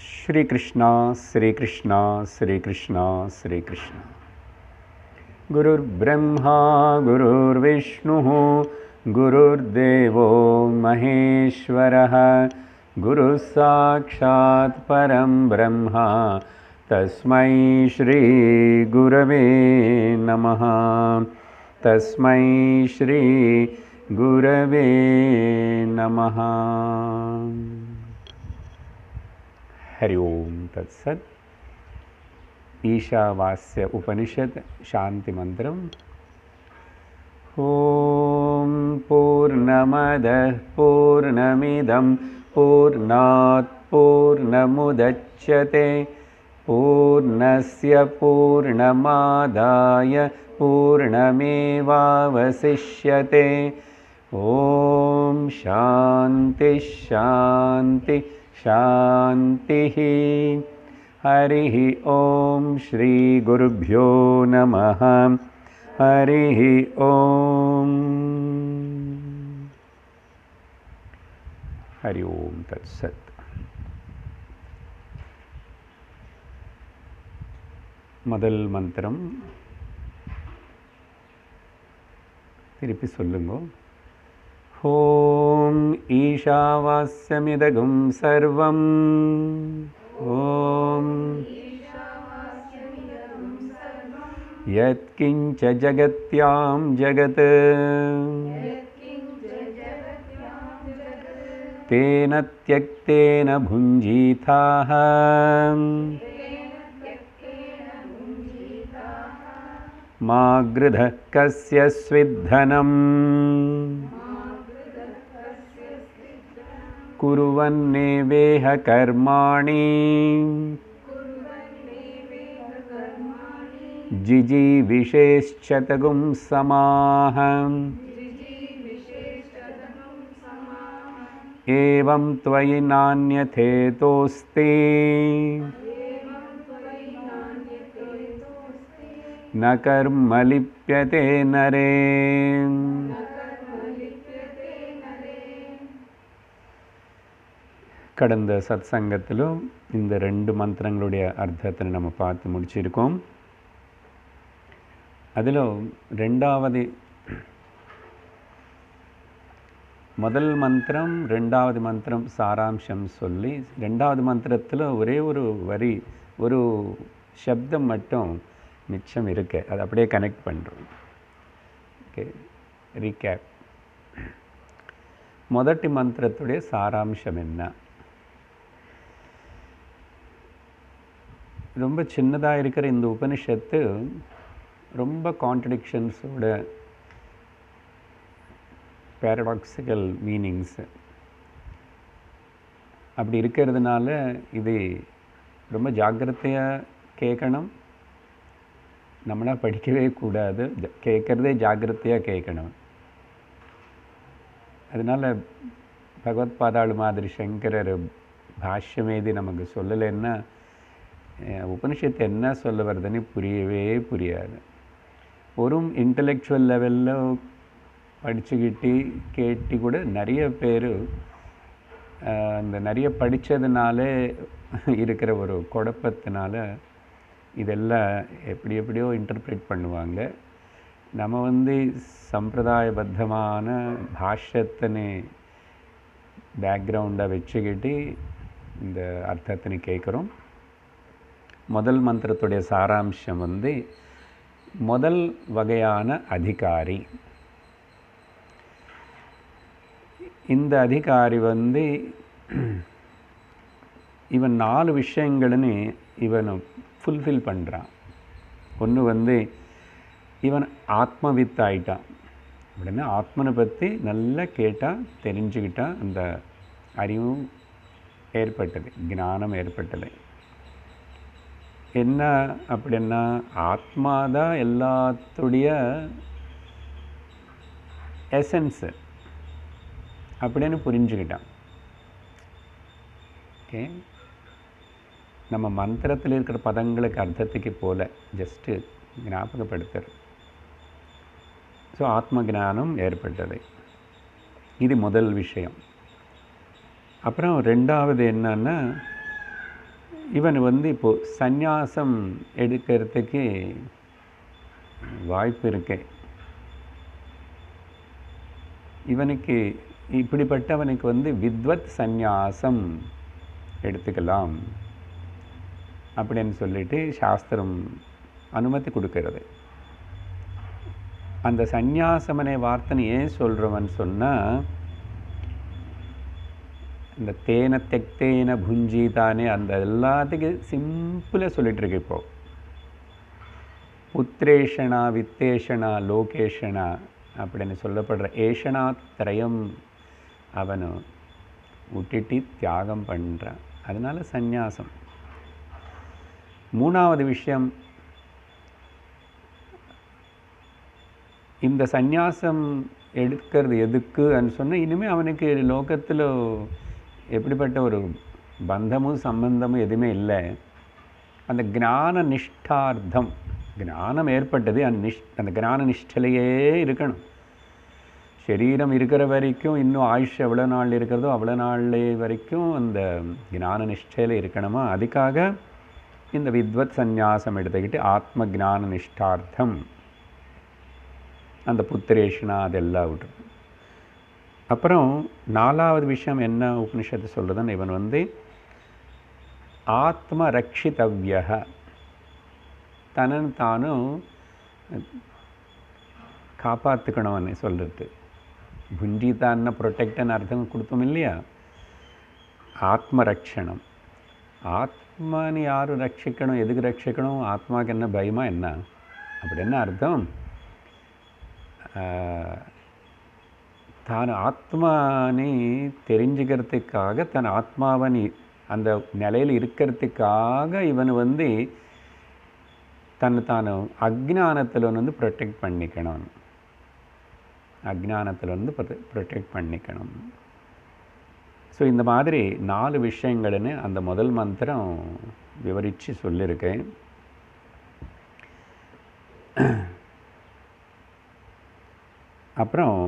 श्री कृष्णा श्री कृष्णा श्री कृष्णा श्री कृष्णा। गुरुर्ब्रह्मा गुरुर्विष्णुः गुरुर्देवो महेश्वरः गुरुः साक्षात् परं ब्रह्म तस्मै श्री गुरवे नमः। तस्मै श्री गुरवे नमः। हरि ओम तत्सत्। ईशावास्य उपनिषद शांति मंत्रम। ओम पूर्णमदः पूर्णमिदं पूर्णात् पूर्णमुदच्यते पूर्णस्य पूर्णमादाय पूर्णमेवावशिष्यते। ओम शांति शांति शांतिः। हरिः ओम श्री गुरुभ्यो नमः। हरिः ओम। हरि ओम तत्सत्। முதல் மந்திரம் திருப்பி சொல்லுங்க. ஓம் ஈஷாவாஸ்யமிதகும் சர்வம். ஓம் யத்கிஞ்ச ஜகத்யாம் ஜகத் தேன த்யக்தேன புஞ்ஜீதாஹ மா கிருதः கஸ்ய ஸ்வித்தனம் कुर्वन्नेवेह कर्माणि जिजीविषेश्चतगुं समाः। एवं त्वयि नान्यथेतोऽस्ति न कर्म लिप्यते नरे। கடந்த சத்சங்கத்திலும் இந்த ரெண்டு மந்திரங்களுடைய அர்த்தத்தை நம்ம பார்த்து முடிச்சிருக்கோம். அதில் ரெண்டாவது முதல் மந்திரம் ரெண்டாவது மந்திரம் சாராம்சம் சொல்லி, ரெண்டாவது மந்திரத்தில் ஒரே ஒரு வரி ஒரு சப்தம் மட்டும் மிச்சம் இருக்கு, அதை அப்படியே கனெக்ட் பண்ணுறோம். Okay, recap. முதட்டி மந்திரத்துடைய சாராம்சம் என்ன? ரொம்ப சின்னதாக இருக்கிற இந்த உபனிஷத்து ரொம்ப கான்ட்ரடிக்ஷன்ஸோட பேரடாக்சிக்கல் மீனிங்ஸ் அப்படி இருக்கிறதுனால இது ரொம்ப ஜாக்கிரதையாக கேட்கணும். நம்மளாக படிக்கவே கூடாது, கேட்குறதே ஜாக்கிரதையாக கேட்கணும். அதனால் பகவத்பாதாள் மாதிரி சங்கரர் பாஷ்யமேதி நமக்கு சொல்லலைன்னா உபனிஷத்து என்ன சொல்ல வருதுன்னு புரியவே புரியாது. ஒரு இன்டலெக்சுவல் லெவலில் படிச்சுக்கிட்டு கேட்டு கூட நிறைய பேர் அந்த நிறைய படித்ததுனால இருக்கிற ஒரு குழப்பத்தினால இதெல்லாம் எப்படியோ இன்டர்பிரேட் பண்ணுவாங்க. நம்ம சம்பிரதாயபத்தமான பாஷ்யத்தினை பேக்ரவுண்டாக வச்சுக்கிட்டு இந்த அர்த்தத்தினை கேட்குறோம். முதல் மந்திரத்துடைய சாராம்சம் முதல் வகையான அதிகாரி. இந்த அதிகாரி இவன் 4 விஷயங்கள்னு இவன் ஃபுல்ஃபில் பண்ணுறான். ஒன்று இவன் ஆத்மவித் ஆயிட்டான். உடனே ஆத்மனை பற்றி நல்லா கேட்டால் தெரிஞ்சுக்கிட்டான், அந்த அறிவும் ஏற்பட்டது, ஞானம் ஏற்பட்டது. என்ன அப்படின்னா ஆத்மா தான் எல்லாத்துடைய எசன்ஸு அப்படின்னு புரிஞ்சுக்கிட்டான். ஓகே, நம்ம மந்திரத்தில் இருக்கிற பதங்களுக்கு அர்த்தத்துக்கு போல ஜஸ்ட்டு ஞாபகப்படுத்துறது. ஸோ ஆத்ம ஞானம் ஏற்பட்டது. இது முதல் விஷயம். அப்புறம் ரெண்டாவது என்னன்னா இவன் வந்து இப்போது சந்நியாசம் எடுக்கிறதுக்கு வாய்ப்பு இருக்கு. இவனுக்கு இப்படிப்பட்டவனுக்கு வந்து வித்வத் சந்நியாசம் எடுத்துக்கலாம் அப்படின்னு சொல்லிட்டு சாஸ்திரம் அனுமதி கொடுக்கிறது. அந்த சந்நியாசமனே வார்த்தைன்னு ஏன் சொல்கிறவன் சொன்னால், இந்த தேன தெக்தேன புஞ்சிதானே அந்த எல்லாத்துக்கும் சிம்பிளாக சொல்லிட்டு இருக்கு. இப்போது புத்திரேஷனா வித்தேஷனா லோகேஷனா அப்படின்னு சொல்லப்படுற ஏஷனா திரயம் அவனு விட்டுட்டு தியாகம் பண்ணுறான். அதனால சந்நியாசம். மூணாவது விஷயம், இந்த சந்நியாசம் எடுக்கிறது எதுக்குன்னு சொன்னால், இனிமேல் அவனுக்கு லோகத்தில் எப்படிப்பட்ட ஒரு பந்தமும் சம்பந்தமும் எதுவுமே இல்லை. அந்த ஞான நிஷ்டார்த்தம், ஞானம் ஏற்பட்டது அந்த ஞான நிஷ்டையிலேயே இருக்கணும். சரீரம் இருக்கிற வரைக்கும், இன்னும் ஆயுஷ் எவ்வளோ நாள் இருக்கிறதோ அவ்வளோ நாள் வரைக்கும் அந்த ஞான நிஷ்டையில் இருக்கணுமா. அதுக்காக இந்த வித்வத் சந்நியாசம் எடுத்துக்கிட்டு ஆத்ம ஞான நிஷ்டார்த்தம், அந்த புத்திரேஷனா அதெல்லாம் விட்டு. அப்புறம் நாலாவது விஷயம் என்ன உபனிஷத்து சொல்கிறதுன்னு, இவன் வந்து ஆத்ம ரக்ஷிதவ்ய, தனன் தானும் காப்பாற்றுக்கணும்னு சொல்கிறது. புஞ்சிதான்னு ப்ரொடெக்ட்னு அர்த்தம் கொடுத்தோம் இல்லையா. ஆத்ம ரக்ஷணம், ஆத்மானு யாரும் ரட்சிக்கணும், எதுக்கு ரட்சிக்கணும், ஆத்மாவுக்கு என்ன பயமா என்ன, அப்படி என்ன அர்த்தம், தான் ஆத்மானி தெரிஞ்சுக்கிறதுக்காக, தன் ஆத்மாவனி அந்த நிலையில் இருக்கிறதுக்காக இவன் வந்து தானு அஜ்ஞானத்தில் வந்து ப்ரொடெக்ட் பண்ணிக்கணும், அஜ்ஞானத்தில் வந்து ப்ரொடெக்ட் பண்ணிக்கணும். ஸோ இந்த மாதிரி 4 விஷயங்கள்னு அந்த முதல் மந்திரம் விவரித்து சொல்லியிருக்கேன். அப்புறம்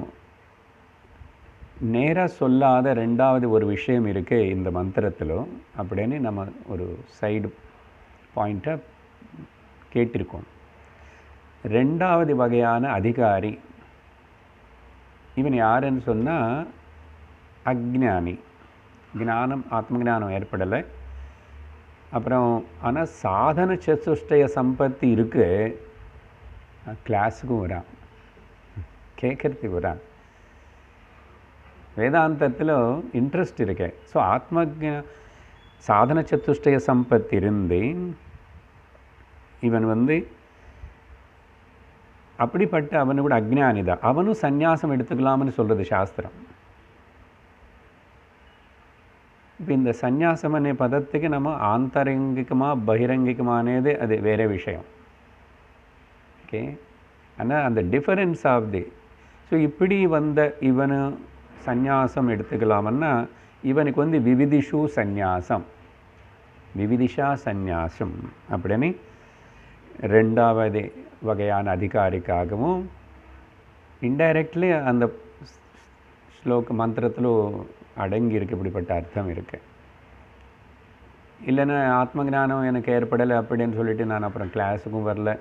நேராக சொல்லாத ரெண்டாவது ஒரு விஷயம் இருக்குது இந்த மந்திரத்தில் அப்படின்னு நம்ம ஒரு சைடு பாயிண்ட்டை கேட்டிருக்கோம். ரெண்டாவது வகையான அதிகாரி இவன் யாருன்னு சொன்னால் அஜ்ஞானி. ஞானம் ஆத்ம ஞானம் ஏற்படலை. அப்புறம் ஆனால் சாதன சதுஷ்டய சம்பத்தி இருக்குது, கிளாஸுக்கும் வரான், கேட்குறதுக்கு வரான், வேதாந்தத்தில் இன்ட்ரெஸ்ட் இருக்கு. ஸோ ஆத்ம சாதன சதுஷ்டய சம்பத்தி இருந்து இவன் வந்து அப்படிப்பட்ட அவனு கூட அஜ்ஞானி தான். அவனும் சந்நியாசம் எடுத்துக்கலாம்னு சொல்கிறது சாஸ்திரம். இப்போ இந்த சந்நியாசமனே பதத்துக்கு நம்ம ஆந்தரங்கிகமா பகிரங்கிகமானது அது வேறு விஷயம். ஓகே, ஆனால் அந்த டிஃபரன்ஸ் ஆஃப் தி, ஸோ இப்படி வந்த இவனு சந்நியாசம் எடுத்துக்கலாமன்னா இவனுக்கு வந்து விவிதிஷு சந்நியாசம், விவிதிஷா சந்நியாசம் அப்படின்னு ரெண்டாவது வகையான அதிகாரிக்காகவும் இன்டைரக்ட்லி அந்த ஸ்லோக மந்திரத்தில் அடங்கி இருக்கு, இப்படிப்பட்ட அர்த்தம் இருக்கு. இல்லைன்னா ஆத்ம ஞானம் எனக்கு ஏற்படலை அப்படின்னு சொல்லிட்டு நான் அப்புறம் கிளாஸுக்கும் வரல,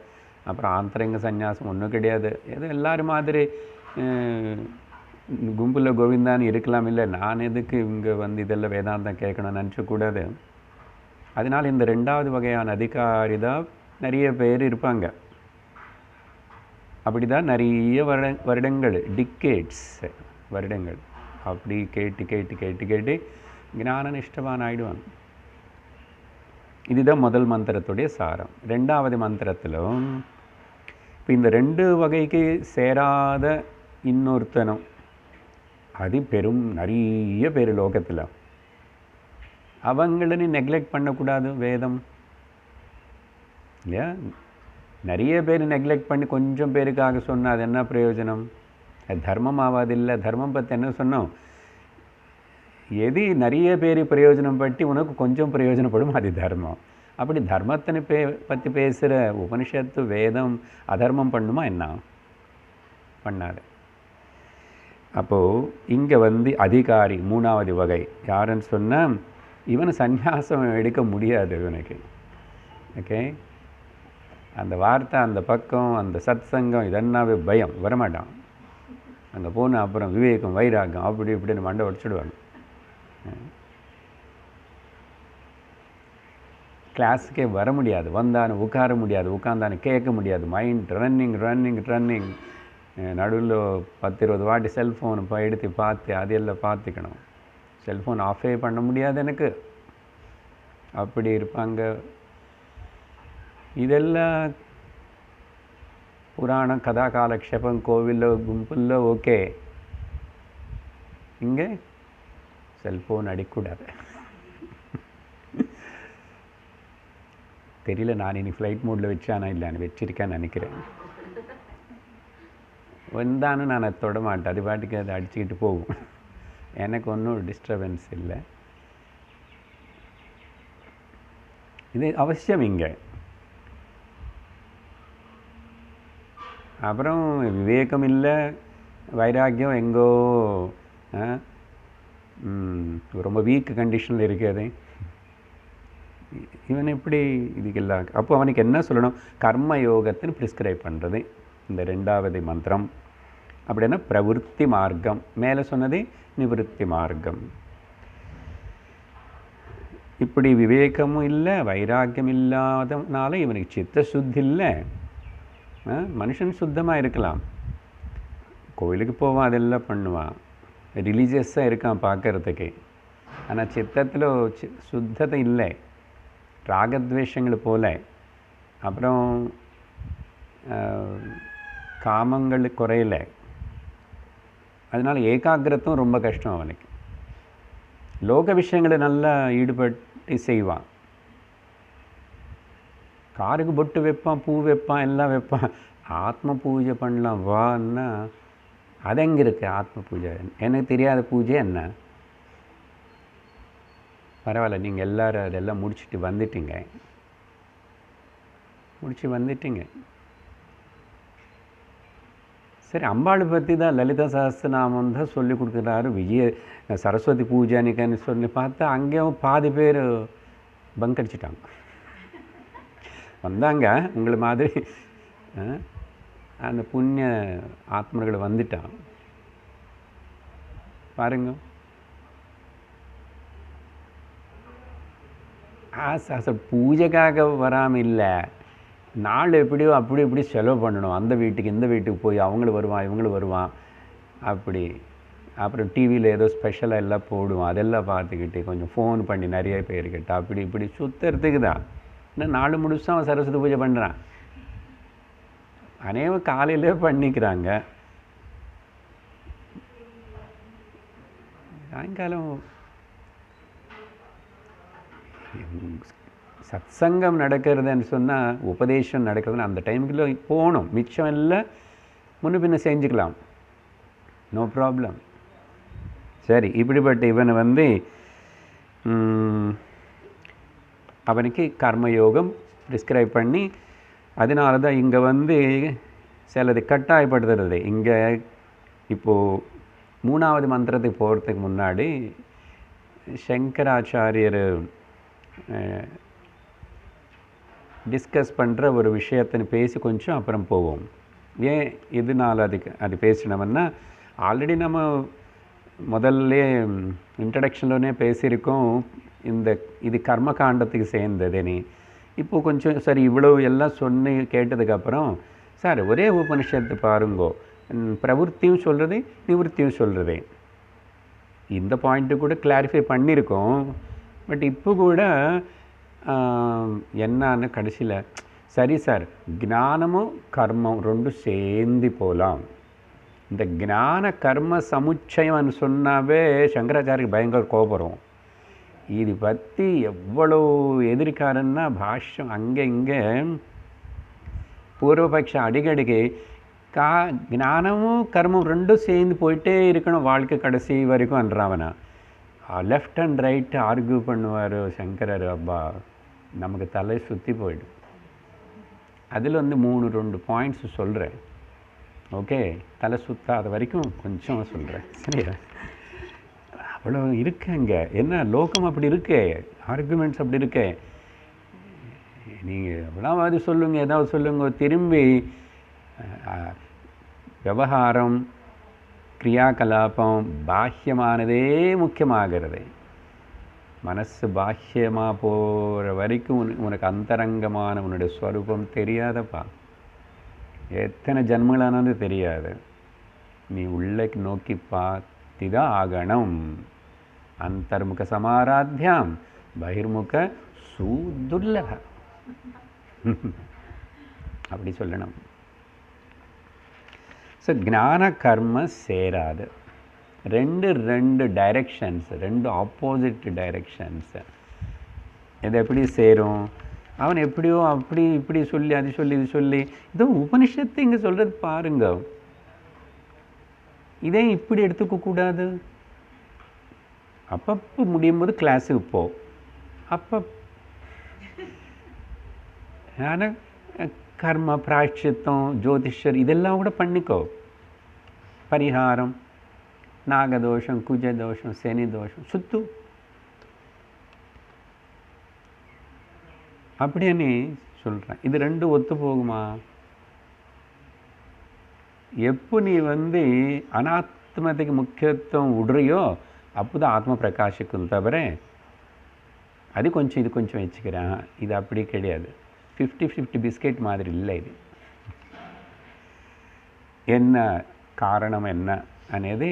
அப்புறம் ஆந்தரங்க சந்நியாசம் ஒன்றும் கிடையாது, ஏதோ எல்லோரும் மாதிரி கும்பலில் கோவிந்தான்னு இருக்கலாம், இல்லை நான் எதுக்கு இங்கே வந்து இதெல்லாம் வேதாந்தம் கேட்கணும்னு நினச்சக்கூடாது. அதனால் இந்த ரெண்டாவது வகையான அதிகாரி தான் நிறைய பேர் இருப்பாங்க. அப்படி தான் நிறைய வருடங்கள், டிக்கேட்ஸ் வருடங்கள் அப்படி கேட்டு கேட்டு கேட்டு கேட்டு ஞான நிஷ்டவான் ஆகிடுவான். இதுதான் முதல் மந்திரத்துடைய சாரம். ரெண்டாவது மந்திரத்திலும் இப்போ இந்த 2 வகைக்கு சேராத இன்னொருத்தனும், அது பெரும் நிறைய பேர் லோகத்தில், அவங்கள நெக்லெக்ட் பண்ணக்கூடாது வேதம் இல்லையா. நிறைய பேர் நெக்லெக்ட் பண்ணி கொஞ்சம் பேருக்காக சொன்னால் அது என்ன பிரயோஜனம், அது தர்மம் ஆகாதில்லை. தர்மம் பற்றி என்ன சொன்னோம், எது நிறைய பேர் பிரயோஜனம் பற்றி உனக்கு கொஞ்சம் பிரயோஜனப்படும் அது தர்மம். அப்படி தர்மத்தினை பற்றி பேசுகிற உபனிஷத்து வேதம் அதர்மம் பண்ணுமா என்ன, பண்ணாது. அப்போது இங்கே வந்து அதிகாரி மூணாவது வகை யாருன்னு சொன்னால் இவனை சந்நியாசம் எடுக்க முடியாது இவனுக்கு. ஓகே, அந்த வார்த்தை, அந்த பக்கம், அந்த சத் சங்கம் இதென்னாவே பயம், வரமாட்டான். அங்கே போன அப்புறம் விவேகம், வைராகம் அப்படி இப்படின்னு மண்டை உடச்சிடுவாங்க. கிளாஸுக்கே வர முடியாது, வந்தானு உட்கார முடியாது, உட்காந்தானு கேட்க முடியாது. Mind running running running. நடுவில் 10-20 வாட்டி செல்ஃபோன் எடுத்து பார்த்து அதெல்லாம் பார்த்துக்கணும். செல்ஃபோன் ஆஃபே பண்ண முடியாது எனக்கு. அப்படி இருப்பாங்க. இதெல்லாம் புராணம், கதா, காலக்ஷேபம், கோவிலோ கும்பலில் ஓகே. இங்கே செல்ஃபோன் அடிக்கூடாது. தெரியல, நான் இனி ஃப்ளைட் மோடில் வச்சானா இல்லைன்னு. வச்சிருக்கேன்னு நினைக்கிறேன். வந்தாலும் நான் அதை தொட மாட்டேன், அது பாட்டுக்கு அதை அடிச்சுக்கிட்டு போகும். எனக்கு ஒன்றும் டிஸ்டர்பன்ஸ் இல்லை. இது அவசியம் இங்கே. அப்புறம் விவேகம் இல்லை, வைராக்கியம் எங்கோ ரொம்ப வீக் கண்டிஷனில் இருக்குது. இவன் எப்படி இதுக்கெல்லாம்? அப்போ அவனுக்கு என்ன சொல்லணும்? கர்ம யோகத்தின்னு ப்ரிஸ்கிரைப் பண்ணுறது இந்த 2வது மந்திரம். அப்படின்னா பிரவருத்தி மார்க்கம். மேலே சொன்னது நிவருத்தி மார்க்கம். இப்படி விவேகமும் இல்லை, வைராக்கியம் இல்லாதனால இவனுக்கு சித்த சுத்தி இல்லை. மனுஷன் சுத்தமாக இருக்கலாம், கோவிலுக்கு போவான், அதெல்லாம் பண்ணுவான், ரிலீஜியஸாக இருக்கான் பார்க்கறதுக்கு. ஆனால் சித்தத்தில் சுத்தத்தை இல்லை, ராகத்வேஷங்கள் போல. அப்புறம் காமங்கள் குறையலை. அதனால் ஏகாகிரத்தும் ரொம்ப கஷ்டம் அவனுக்கு. லோக விஷயங்களை நல்லா ஈடுபட்டு செய்வான். காருக்கு பொட்டு வைப்பான், பூ வைப்பான், எல்லாம் வைப்பான். ஆத்ம பூஜை பண்ணலாம் வான்னா அது எங்கே இருக்குது? ஆத்ம பூஜை எனக்கு தெரியாத பூஜை என்ன? பரவாயில்ல, நீங்கள் எல்லோரும் அதெல்லாம் முடிச்சுட்டு வந்துட்டீங்க. சரி, அம்பாளை பற்றி தான் லலிதா சஹஸ்ரநாமம் தான் சொல்லி கொடுக்குறாரு. சரஸ்வதி பூஜானிக்கன்னு சொல்லி பார்த்தா அங்கேயும் பாதி பேர் பங்கடிச்சிட்டாங்க. வந்தாங்க உங்களை மாதிரி அந்த புண்ணிய ஆத்மர்களை வந்துட்டான் பாருங்க. பூஜைக்காக வராமல் இல்லை, நாள் எப்படியோ அப்படி இப்படி செலவு பண்ணணும். அந்த வீட்டுக்கு இந்த வீட்டுக்கு போய் அவங்களும் வருவான், இவங்களும் வருவான். அப்படி அப்புறம் டிவியில் ஏதோ ஸ்பெஷலாக எல்லாம் போடுவான், அதெல்லாம் பார்த்துக்கிட்டு கொஞ்சம் ஃபோன் பண்ணி நிறைய பேர்கிட்ட அப்படி இப்படி சுற்றுறதுக்கு தான். இன்னும் நாள் முழுசும் அவன் சரஸ்வதி பூஜை பண்ணுறான். அநேகம் காலையிலே பண்ணிக்கிறாங்க, சாயங்காலம் சத் சங்கம் நடக்கிறதுன்னு சொன்னால், உபதேசம் நடக்கிறதுன்னு அந்த டைமுக்குள்ளே போகணும். மிச்சம் எல்லாம் முன்ன பின்ன செஞ்சுக்கலாம், நோ ப்ராப்ளம். சரி, இப்படிப்பட்ட இவனை அவனுக்கு கர்மயோகம் ப்ரிஸ்கிரைப் பண்ணி, அதனால தான் இங்கே சிலது கட்டாயப்படுத்துறது. இங்கே இப்போது 3வது மந்திரத்துக்கு போகிறதுக்கு முன்னாடி சங்கராச்சாரியர் டிஸ்கஸ் பண்ணுற ஒரு விஷயத்தின்னு பேசி கொஞ்சம் அப்புறம் போவோம். ஏன் இதனால் அது பேசினோம்னா, ஆல்ரெடி நம்ம முதல்ல இன்ட்ரடக்ஷன்லோனே பேசியிருக்கோம், இது கர்ம காண்டத்துக்கு சேர்ந்ததுன்னு. இப்போது கொஞ்சம் சரி இவ்வளோ எல்லாம் சொன்ன கேட்டதுக்கப்புறம், சார் ஒரே உபனிஷத்து பாருங்கோ, பிரவருத்தியும் சொல்கிறது நிவர்த்தியும் சொல்கிறது. இந்த பாயிண்ட்டு கூட கிளாரிஃபை பண்ணியிருக்கோம். பட் இப்போ கூட என்னன்னு கடைசியில், சரி சார் ஞானமும் கர்மம் ரெண்டும் சேர்ந்து போகலாம். இந்த ஞான கர்ம சமுச்சயம்னு சொன்னாவே சங்கராச்சாரியருக்கு பயங்கர கோபம். இது பற்றி எவ்வளோ எதிர்க்காரன்னா பாஷ்யம் அங்கே இங்கே பூர்வபக்ஷம் அடிக்கடிக்கு ஞானமும் கர்மம் ரெண்டும் சேர்ந்து போயிட்டே இருக்கணும் வாழ்க்கை கடைசி வரைக்கும்ன்றாவனா. லெஃப்ட் அண்ட் ரைட்டு ஆர்கியூ பண்ணுவார் சங்கரர். அப்பா நமக்கு தலை சுற்றி போயிடும். அதில் 3-2 பாயிண்ட்ஸ் சொல்கிறேன். ஓகே, தலை சுற்றாத வரைக்கும் கொஞ்சம் சொல்கிறேன், சரியா? அவ்வளோ இருக்குங்க. என்ன லோகம் அப்படி இருக்கே, ஆர்குமெண்ட்ஸ் அப்படி இருக்கே. நீங்கள் எவ்வளோவாது சொல்லுங்க, ஏதாவது சொல்லுங்க, திரும்பி விவகாரம் கிரியாகலாபம் பாஹ்யமானதே முக்கியமாகிறது. மனசு பாஹ்யமாக போகிற வரைக்கும் உனக்கு அந்தரங்கமான உன்னுடைய ஸ்வரூபம் தெரியாதப்பா. எத்தனை ஜன்மங்களானது தெரியாது. நீ உள்ளே நோக்கி பார்த்துதான் ஆகணும். அந்தர்முக சமாராத்தியம் பகிர்முக சூதுர்லப அப்படி சொல்லணும். ஸோ ஞான கர்ம சேராது. ரெண்டு டைரெக்ஷன்ஸ், ரெண்டு ஆப்போசிட் டைரெக்ஷன்ஸ். இது எப்படி சேரும்? அவன் எப்படியோ அப்படி இப்படி சொல்லி அது சொல்லி இது சொல்லி, இதோ உபனிஷத்து இங்கே சொல்கிறது பாருங்க. இதே இப்படி எடுத்துக்க கூடாது. அப்பப்போ முடியும் போது கிளாஸுக்கு போ. அப்போ ஆனால் கர்ம பிராயச்சித்தம் ஜோதிஷர் இதெல்லாம் கூட பண்ணிக்கோ. பரிகாரம், நாகதோஷம், குஜதோஷம், சனி தோஷம் சுத்து அப்படின்னு சொல்கிறேன். இது ரெண்டும் ஒத்து போகுமா? எப்போ நீ அனாத்மத்துக்கு முக்கியத்துவம் விடுறியோ அப்போதான் ஆத்ம பிரகாஷிக்கும். தவிர அது கொஞ்சம் இது கொஞ்சம் வச்சுக்கிறேன், இது அப்படி கிடையாது. 50-50 பிஸ்கெட் மாதிரி இல்லை இது. என்ன காரணம் என்ன అనేది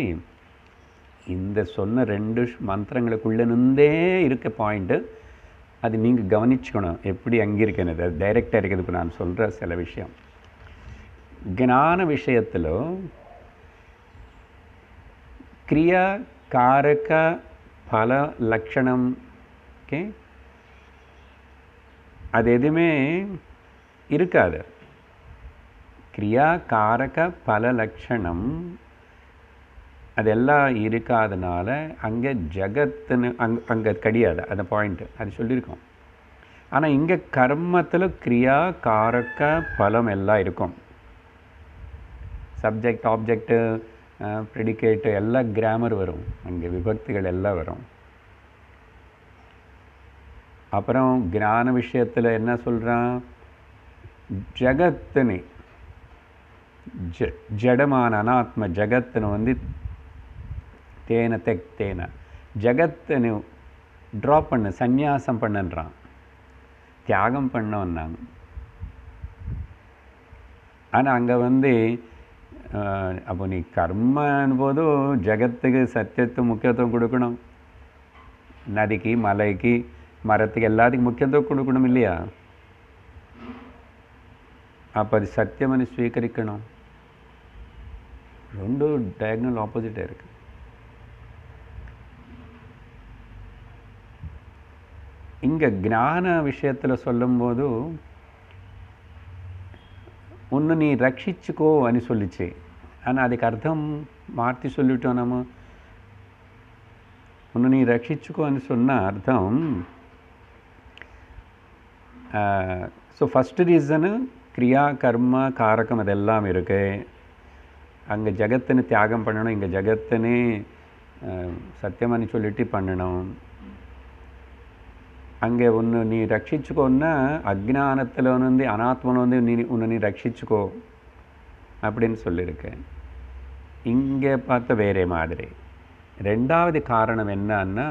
இந்த சொன்ன ரெண்டு மந்திரங்களுக்குள்ளே நின்றே இருக்க பாயிண்ட்டு. அது நீங்கள் கவனிச்சுக்கணும் எப்படி அங்கே இருக்கிறது. அது டைரெக்டாக இருக்குது. இப்போ நான் சொல்கிற சில விஷயம் ஞான விஷயத்தில் கிரியா காரக பல லட்சணம் அது எதுவுமே இருக்காது. கிரியா காரக பல லட்சணம் அதெல்லாம் இருக்காதனால அங்கே ஜகத்துன்னு அங்கே கிடையாது. அந்த பாயிண்ட்டு அது சொல்லியிருக்கோம். ஆனால் இங்கே கர்மத்தில் கிரியா காரக பலம் எல்லாம் இருக்கும். சப்ஜெக்ட் ஆப்ஜெக்டு ப்ரெடிகேட்டு எல்லாம் கிராமர் வரும். அங்கே விபக்திகள் எல்லாம் வரும். அப்புறம் ஞான விஷயத்தில் என்ன சொல்கிறான்? ஜகத்துன்னு ஜடமான அனாத்ம ஜகத்துன்னு தேன தேன ஜகத்துன்னு ட்ராப் பண்ணு, சந்நியாசம் பண்ணுன்றான், தியாகம் பண்ணோன்னாங்க. ஆனால் அங்கே அப்போ நீ கர்மன் போதும் ஜகத்துக்கு சத்தியத்துக்கு முக்கியத்துவம் கொடுக்கணும். நதிக்கு, மலைக்கு, மரத்துக்கு எல்லாத்துக்கும் முக்கியத்துவம் கொடுக்கணும் இல்லையா? அப்போ அது சத்தியமனு ஸ்வீகரிக்கணும். ரெண்டு டயக்னல் ஆப்போசிட்டாக இருக்குது. இங்கே ஞான விஷயத்தில் சொல்லும்போது ஒன்று நீ ரட்சிச்சுக்கோ అని சொல்லிச்சு. ஆனால் அதுக்கு அர்த்தம் மாற்றி சொல்லிட்டோம் நம்ம. ஒன்று நீ ரட்சிச்சுக்கோ అని சொன்னால் அர்த்தம். ஸோ ஃபஸ்ட்டு ரீசனு கிரியா கர்ம காரகம் அதெல்லாம் இருக்குது. அங்கே ஜகத்துன்னு தியாகம் பண்ணணும், இங்கே ஜகத்துன்னு சத்தியமானு சொல்லிட்டு பண்ணணும். அங்கே ஒன்று நீ ரட்சிச்சுக்கோன்னா அஜ்ஞானத்தில் அனாத்மனை உன்னை நீ ரட்சிச்சுக்கோ அப்படின்னு சொல்லியிருக்கேன். இங்கே பார்த்த வேறே மாதிரி. ரெண்டாவது காரணம் என்னன்னா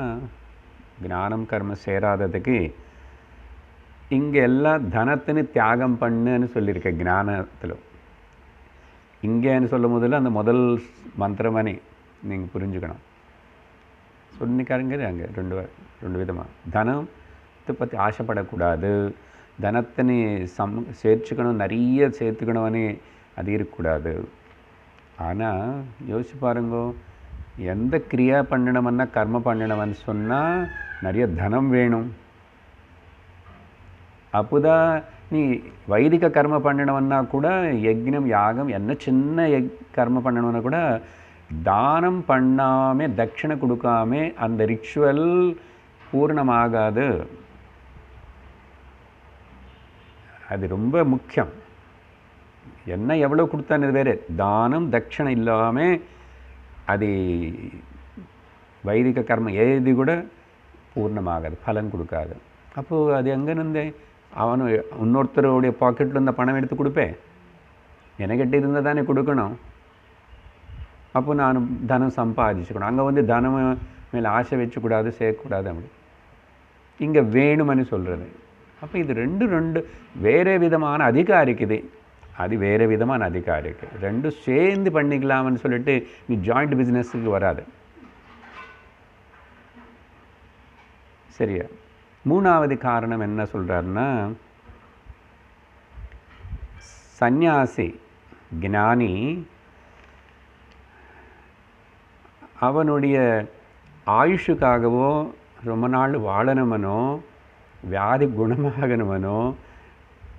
ஞானம் கர்ம சேராததுக்கு இங்கே எல்லாம் தனத்தின்னு தியாகம் பண்ணுன்னு சொல்லியிருக்கேன் ஞானத்தில். இங்கேன்னு சொல்லும் போதில் அந்த முதல் மந்திரமணி நீங்கள் புரிஞ்சுக்கணும். சொன்னிக்காரங்க அங்கே ரெண்டு விதமாக தனத்தை பற்றி ஆசைப்படக்கூடாது. தனத்தினி சேர்த்துக்கணும், நிறைய சேர்த்துக்கணும்னு அது இருக்கக்கூடாது. ஆனால் யோசிச்சு பாருங்கோ, எந்த கிரியா பண்ணணும்னா கர்ம பண்ணணும்னு சொன்னால் நிறைய தனம் வேணும். அப்போதான் நீ வைதிக கர்ம பண்ணணும்னா கூட யஜ்ஞம் யாகம் என்ன சின்ன கர்ம பண்ணணும்னா கூட தானம் பண்ணாமல் தட்சிணை கொடுக்காம அந்த ரிச்சுவல் பூர்ணமாகாது. அது ரொம்ப முக்கியம். என்ன எவ்வளோ கொடுத்தான்னு வேறு, தானம் தட்சிணை இல்லாமல் அது வைதிக கர்மம் ஏது கூட பூர்ணமாகாது, பலன் கொடுக்காது. அப்போது அது எங்கேருந்து அவனு இன்னொருத்தருடைய பாக்கெட்டில் இருந்த பணம் எடுத்து கொடுப்பேன்? எனக்கிட்ட இருந்தால் தானே கொடுக்கணும். அப்போ நான் தனம் சம்பாதிச்சுக்கணும். அங்கே தனம் மேலே ஆசை வச்சுக்கூடாது, சேர்க்கக்கூடாது. அப்படி இங்கே வேணும்னு சொல்கிறது. அப்போ இது ரெண்டு வேறு விதமான அதிகாரிக்குது, அது வேறு விதமான அதிகாரிக்கு. ரெண்டும் சேர்ந்து பண்ணிக்கலாம்னு சொல்லிட்டு நீ ஜாயிண்ட் பிஸ்னஸுக்கு வராது. சரியா? மூணாவது காரணம் என்ன சொல்கிறாருன்னா, சந்நியாசி ஞானி அவனுடைய ஆயுஷுக்காகவோ ரொம்ப நாள் வாழணுமனோ வியாதி குணமாகணுமனோ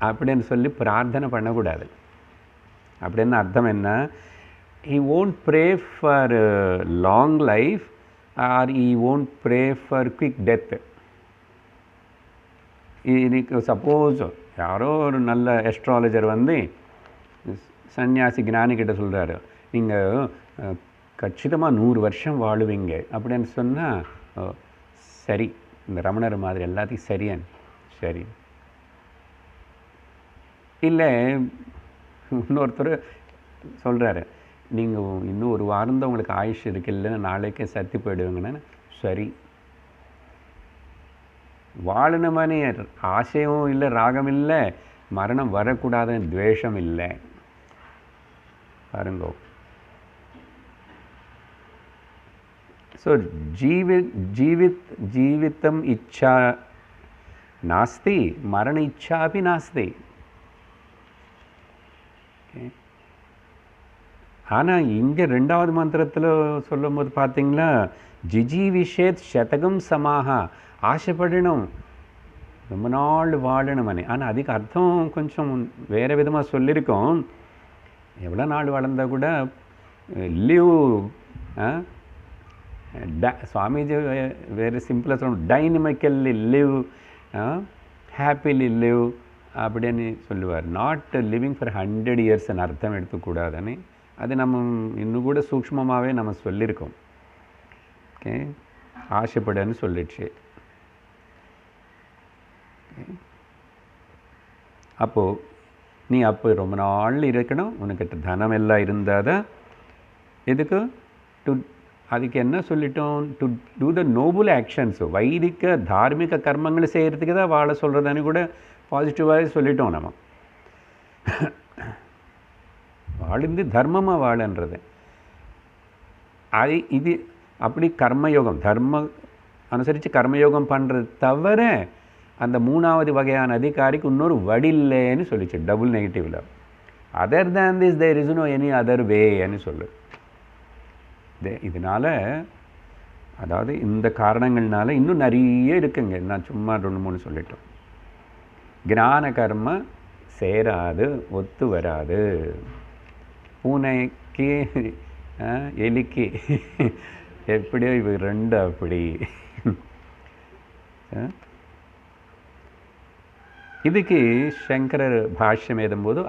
அப்படின்னு சொல்லி பிரார்த்தனை பண்ணக்கூடாது. அப்படின்னு அர்த்தம் என்ன? he won't pray for long life or he won't pray for quick death. இன்னைக்கு சப்போஸ் யாரோ ஒரு நல்ல எஸ்ட்ராலஜர் சன்னியாசி ஞானிக்கிட்ட சொல்கிறாரு, நீங்கள் கச்சிதமாக 100 வருஷம் வாழுவீங்க அப்படின்னு சொன்னால், சரி, இந்த ரமணர் மாதிரி எல்லாத்தையும் சரியான் சரி. இல்லை இன்னொருத்தர் சொல்கிறாரு, நீங்கள் இன்னும் 1 வாரம் தான் உங்களுக்கு ஆயுஷ் இருக்குல்ல, நாளைக்கே சத்தி போயிடுவீங்கன்னு. சரி, வாழணுமானே ஆசையும் இல்லை, ராகம் இல்லை, மரணம் வரக்கூடாதுன்னு துவேஷம் இல்லை. பாருங்கோ. ஸோ ஜீவித்தம் இச்சா நாஸ்தி, மரண இச்சாபி நாஸ்தி. ஆனால் இங்கே 2வது மந்திரத்தில் சொல்லும் போது பார்த்தீங்களா, ஜிஜீவிஷேத் சதகம் சமாஹா, ஆசைப்படணும், ரொம்ப நாள் வாழணுமனே. ஆனால் அதுக்கு அர்த்தம் கொஞ்சம் வேறு விதமாக சொல்லியிருக்கோம். எவ்வளோ நாள் வளர்ந்தால் கூட லிவ், சுவாமிஜி வேறு சிம்பிளாக சொல்லணும், டைனமிக்கல்லி லிவ், ஹாப்பிலி லிவ் அப்படின்னு சொல்லுவார். நாட் லிவிங் ஃபார் 100 இயர்ஸ்ன்னு அர்த்தம் எடுத்துக்கூடாதுன்னு அது நம்ம இன்னும் கூட சூக்ஷ்மமாகவே நம்ம சொல்லியிருக்கோம். ஓகே, ஆசைப்படுன்னு சொல்லிடுச்சு. அப்போது நீ அப்போ ரொம்ப நாள் இருக்கணும், உனக்கிட்ட தனம் எல்லாம் இருந்தால் தான். எதுக்கு? அதுக்கு என்ன சொல்லிட்டோம்? To do the noble actions. வைதிக தார்மிக கர்மங்களை செய்கிறதுக்கு தான் வாழ சொல்கிறதானு கூட பாசிட்டிவாக சொல்லிட்டோம். நம்ம வாழ்ந்து தர்மமாக வாழன்றது இது அப்படி கர்மயோகம், தர்ம அனுசரித்து கர்மயோகம் பண்ணுறது தவிர அந்த 3வது வகையான அதிகாரிக்கு இன்னொரு வழி இல்லைன்னு சொல்லிச்சு, டபுள் நெகட்டிவில். Other than this there is no any other வேன்னு சொல்லு. இதனால், அதாவது இந்த காரணங்கள்னால இன்னும் நிறைய இருக்குங்க, நான் சும்மா 2-3 சொல்லிட்டோம். ஞான கர்ம சேராது, ஒத்து வராது. பூனைக்கு எலிக்கு எப்படியோ இவ 2 அப்படி. இதுக்கு சங்கரர் பாஷ்யம் எழுதும்போது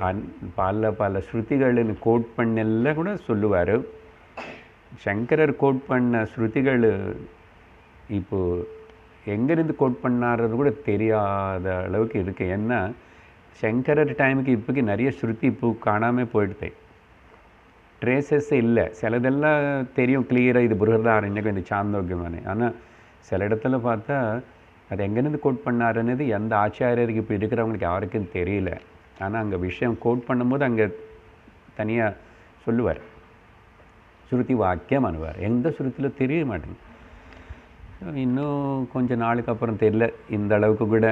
பல ஸ்ருதிகளின் கோட் பண்ணெல்லாம் கூட சொல்லுவார். சங்கரர் கோட் பண்ண ஸ்ருதிகள் இப்போது எங்கேருந்து கோட் பண்ணார்றது கூட தெரியாத அளவுக்கு இருக்குது. ஏன்னா சங்கரர் டைமுக்கு இப்போக்கு நிறைய ஸ்ருதி இப்போ காணாமல் போயிடுது, ட்ரேசஸ்ஸே இல்லை. சிலதெல்லாம் தெரியும் கிளியராக, இது புருஹதாரண்யகம், இது சாந்தோக்கியமானே. ஆனால் சில இடத்துல பார்த்தா அது எங்கேருந்து கோட் பண்ணாருன்னு எந்த ஆச்சாரியருக்கு இப்போ இருக்கிறவங்களுக்கு யாருக்கும் தெரியல. ஆனால் அங்கே விஷயம் கோட் பண்ணும்போது அங்கே தனியாக சொல்லுவார், ஸ்ருதி வாக்கியம் அனுவார். எந்த ஸ்ருதியில் தெரிய மாட்டேங்குது. இன்னும் கொஞ்சம் நாளுக்கு அப்புறம் தெரியல இந்த அளவுக்கு கூட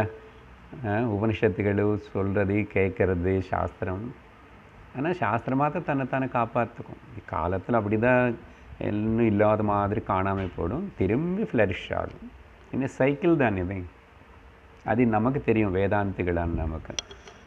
உபனிஷத்துகள் சொல்கிறது கேட்கறது சாஸ்திரம். ஆனால் சாஸ்திரமாக தான் தன்னைத்தானே காப்பாற்றுக்கும். காலத்தில் அப்படி தான் இன்னும் இல்லாத மாதிரி காணாமல் போடும், திரும்பி ஃப்ளரிஷ் ஆகும். இன்னும் சைக்கிள் தான் இது, அது நமக்கு தெரியும், வேதாந்திகளான நமக்கு.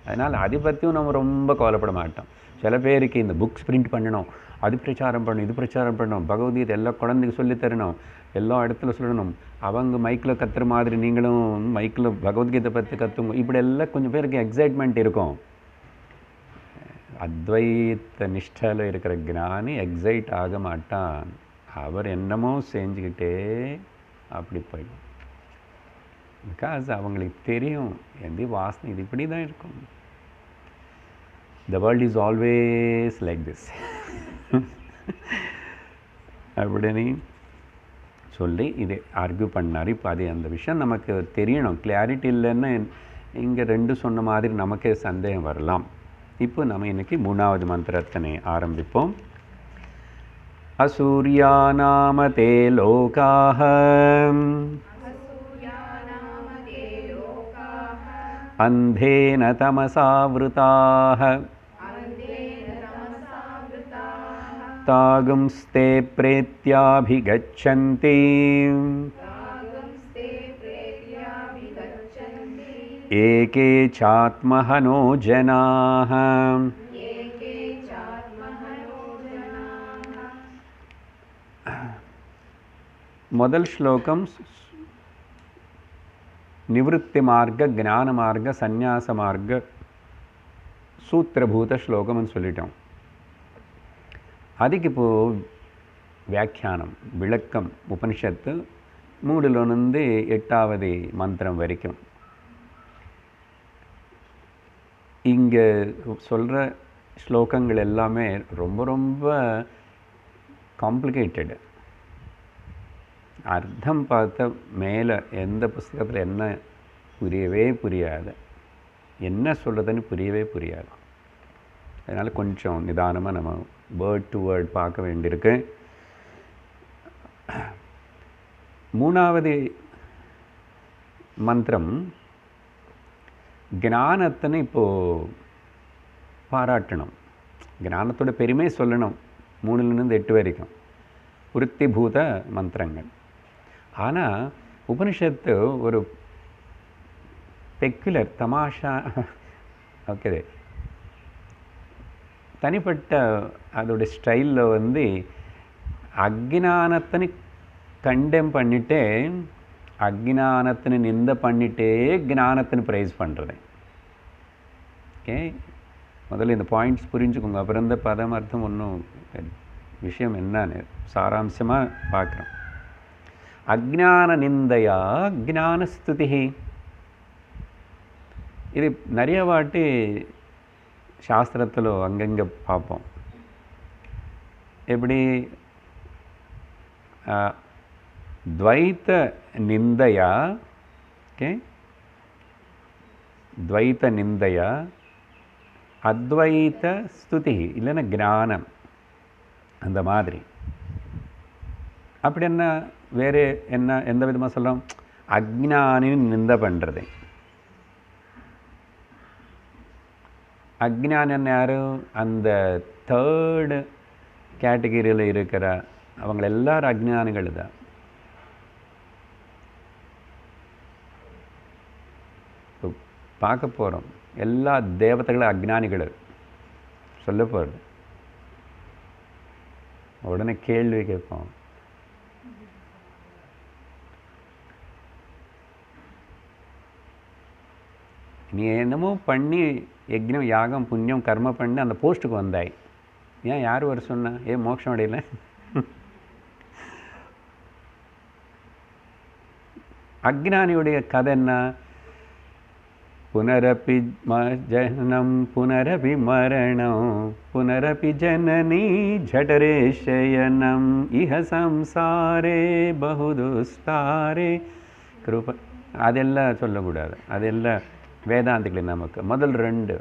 அதனால் அதை பற்றியும் நம்ம ரொம்ப கவலைப்பட மாட்டோம். சில பேருக்கு இந்த புக்ஸ் பிரிண்ட் பண்ணணும், அது பிரச்சாரம் பண்ணணும், இது பிரச்சாரம் பண்ணணும், பகவத்கீதை எல்லா குழந்தைக்கு சொல்லித்தரணும், எல்லா இடத்துல சொல்லணும், அவங்க மைக்கில் கத்துற மாதிரி நீங்களும் மைக்கில் பகவத்கீதை பற்றி கற்றுங்க, இப்படி எல்லாம் கொஞ்சம் பேருக்கு எக்ஸைட்மெண்ட் இருக்கும். அத்வைத்த நிஷ்டையில் இருக்கிற ஞானி எக்ஸைட் ஆக மாட்டான். அவர் என்னமோ செஞ்சுக்கிட்டே அப்படி போயிடும். பிகாஸ் அவங்களுக்கு தெரியும் எந்த வாசனை இது இப்படி தான் இருக்கும். The world is always like this அப்படின்னு சொல்லி இது ஆர்கியூ பண்ணார். இப்போ அது அந்த விஷயம் நமக்கு தெரியணும். கிளாரிட்டி இல்லைன்னா இங்கே ரெண்டு சொன்ன மாதிரி நமக்கே சந்தேகம் வரலாம். இப்போ நம்ம இன்னைக்கு 3வது மந்திரத்தினை ஆரம்பிப்போம். அசூர்யா நாம தே லோகாஹ அந்தேன தமசாவ்ருதாஹ தாகும்ஸ்தே ப்ரேத்யாபிகச்சந்தி ஏகே சாத்மஹனோ ஜனாஹ. முதல் ஸ்லோகம் நிவೃತ್ತಿ மார்க்க, ஞான மார்க்க, சந்நியாச மார்க்க சூத்திரபூத ஸ்லோகம்னு சொல்லிட்டோம். அதுக்கு இப்போது வியாக்கியானம், விளக்கம், உபனிஷத்து 3லிருந்து 8வது மந்திரம் வரைக்கும். இங்கே சொல்கிற ஸ்லோகங்கள் எல்லாமே ரொம்ப ரொம்ப காம்ப்ளிகேட்டடு. அர்த்தம் பார்த்த மேலே எந்த புஸ்தகத்தில் என்ன புரியவே புரியாது, என்ன சொல்கிறதுன்னு புரியவே புரியாது. அதனால் கொஞ்சம் நிதானமாக நம்ம வேர்ட் டு வேர்ட் பார்க்க வேண்டியிருக்கு. 3வது மந்திரம் ஞானத்தினை இப்போது பாராட்டணும், ஞானத்தோட பெருமை சொல்லணும். 3லிருந்து 8 வரைக்கும் விருத்திபூத மந்திரங்கள். ஆனால் உபனிஷத்து ஒரு பெக்குலர் தமாஷா, ஓகே, தனிப்பட்ட அதோடைய ஸ்டைலில் அக்ஞானத்தினை கண்டெம் பண்ணிட்டு, அக்ஞானத்தினை நிந்த பண்ணிட்டே ஞானத்தினை ப்ரைஸ் பண்ணுறது. ஓகே, முதல்ல இந்த பாயிண்ட்ஸ் புரிஞ்சுக்கோங்க. அப்புறம் இந்த பதம் அர்த்தம் ஒன்றும் விஷயம் என்னன்னு சாராம்சமாக பார்க்குறோம். அக்ஞான நிந்தையா ஞானஸ்துதி. இது நிறைய வாட்டி சாஸ்திரத்தில் அங்கங்கே பார்ப்போம். எப்படி துவைத்த நிந்தையா, ஓகே, துவைத்த நிந்தையா அத்வைத்த ஸ்துதி, இல்லைன்னா ஞானம், அந்த மாதிரி. அப்படி என்ன வேறு என்ன எந்த விதமாக சொல்கிறோம்? அக்ஞானின்னு நிந்த பண்ணுறது. அக்ஞானன் யார்? அந்த 3rd கேட்டகிரியில் இருக்கிற அவங்க எல்லாரும் அக்ஞானிகள் தான். பார்க்க போகிறோம் எல்லா தேவதைகளும் அக்ஞானிகள் சொல்ல போகிறது. உடனே கேள்வி கேட்போம், நீ என்னமோ பண்ணி யஜ்ஞம் யாகம் புண்ணியம் கர்ம பண்ணி அந்த போஸ்ட்டுக்கு வந்தாய், ஏன் யார் வர சொன்னா? ஏன் மோட்சம் அடையல? அக்ஞானியுடைய கதை என்ன? புனரப்பி ஜனனம் புனரப்பி மரணம் புனரப்பி ஜனனி ஜடரே சயனம் இஹ சம்சாரே பகுதுஸ்தாரே கிருப. அதெல்லாம் சொல்லக்கூடாது, அதெல்லாம் வேதாந்திகள். நமக்கு முதல் 2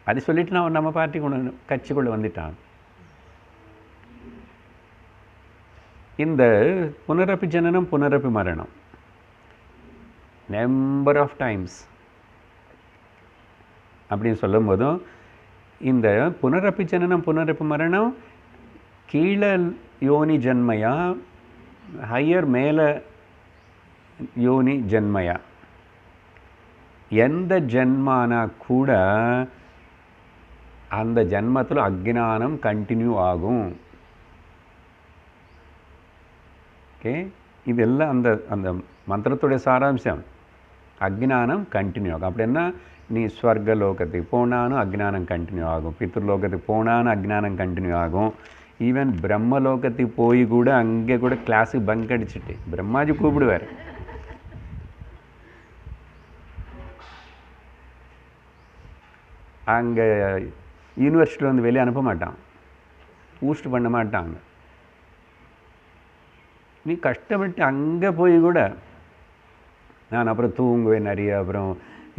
அது சொல்லிட்டு நான் நம்ம பார்ட்டிக்குள்ள கட்சிக்குள்ளே வந்துட்டான். இந்த புனரப்பி ஜனனம் புனரப்பி மரணம் நம்பர் ஆஃப் டைம்ஸ் அப்படின்னு சொல்லும் போதும், இந்த புனரப்பி ஜனனம் புனரப்பி மரணம் கீழே யோனி ஜன்மையா, ஹையர் மேலே யோனி ஜன்மையா, எந்த ஜன்மானா கூட அந்த ஜன்மத்தில் அக்ஞானம் கண்டினியூ ஆகும். ஓகே, இதெல்லாம் அந்த அந்த மந்திரத்துடைய சாராம்சம். அக்ஞானம் கண்டினியூ ஆகும். அப்படின்னா நீ ஸ்வர்க லோகத்துக்கு போனாலும் அக்ஞானம் கண்டினியூ ஆகும், பித்ருலோகத்துக்கு போனாலும் அக்ஞானம் கண்டினியூ ஆகும். ஈவன் பிரம்மலோகத்துக்கு போய் கூட அங்கே கூட கிளாஸுக்கு பங்க் அடிச்சுட்டு பிரம்மாஜி கூப்பிடுவார். அங்கே யூனிவர்சிட்டியில் வந்து வெளியே அனுப்ப மாட்டான், பூஸ்ட் பண்ண மாட்டாங்க. நீ கஷ்டப்பட்டு அங்கே போய் கூட நான் அப்புறம் தூங்குவேன் நிறைய, அப்புறம்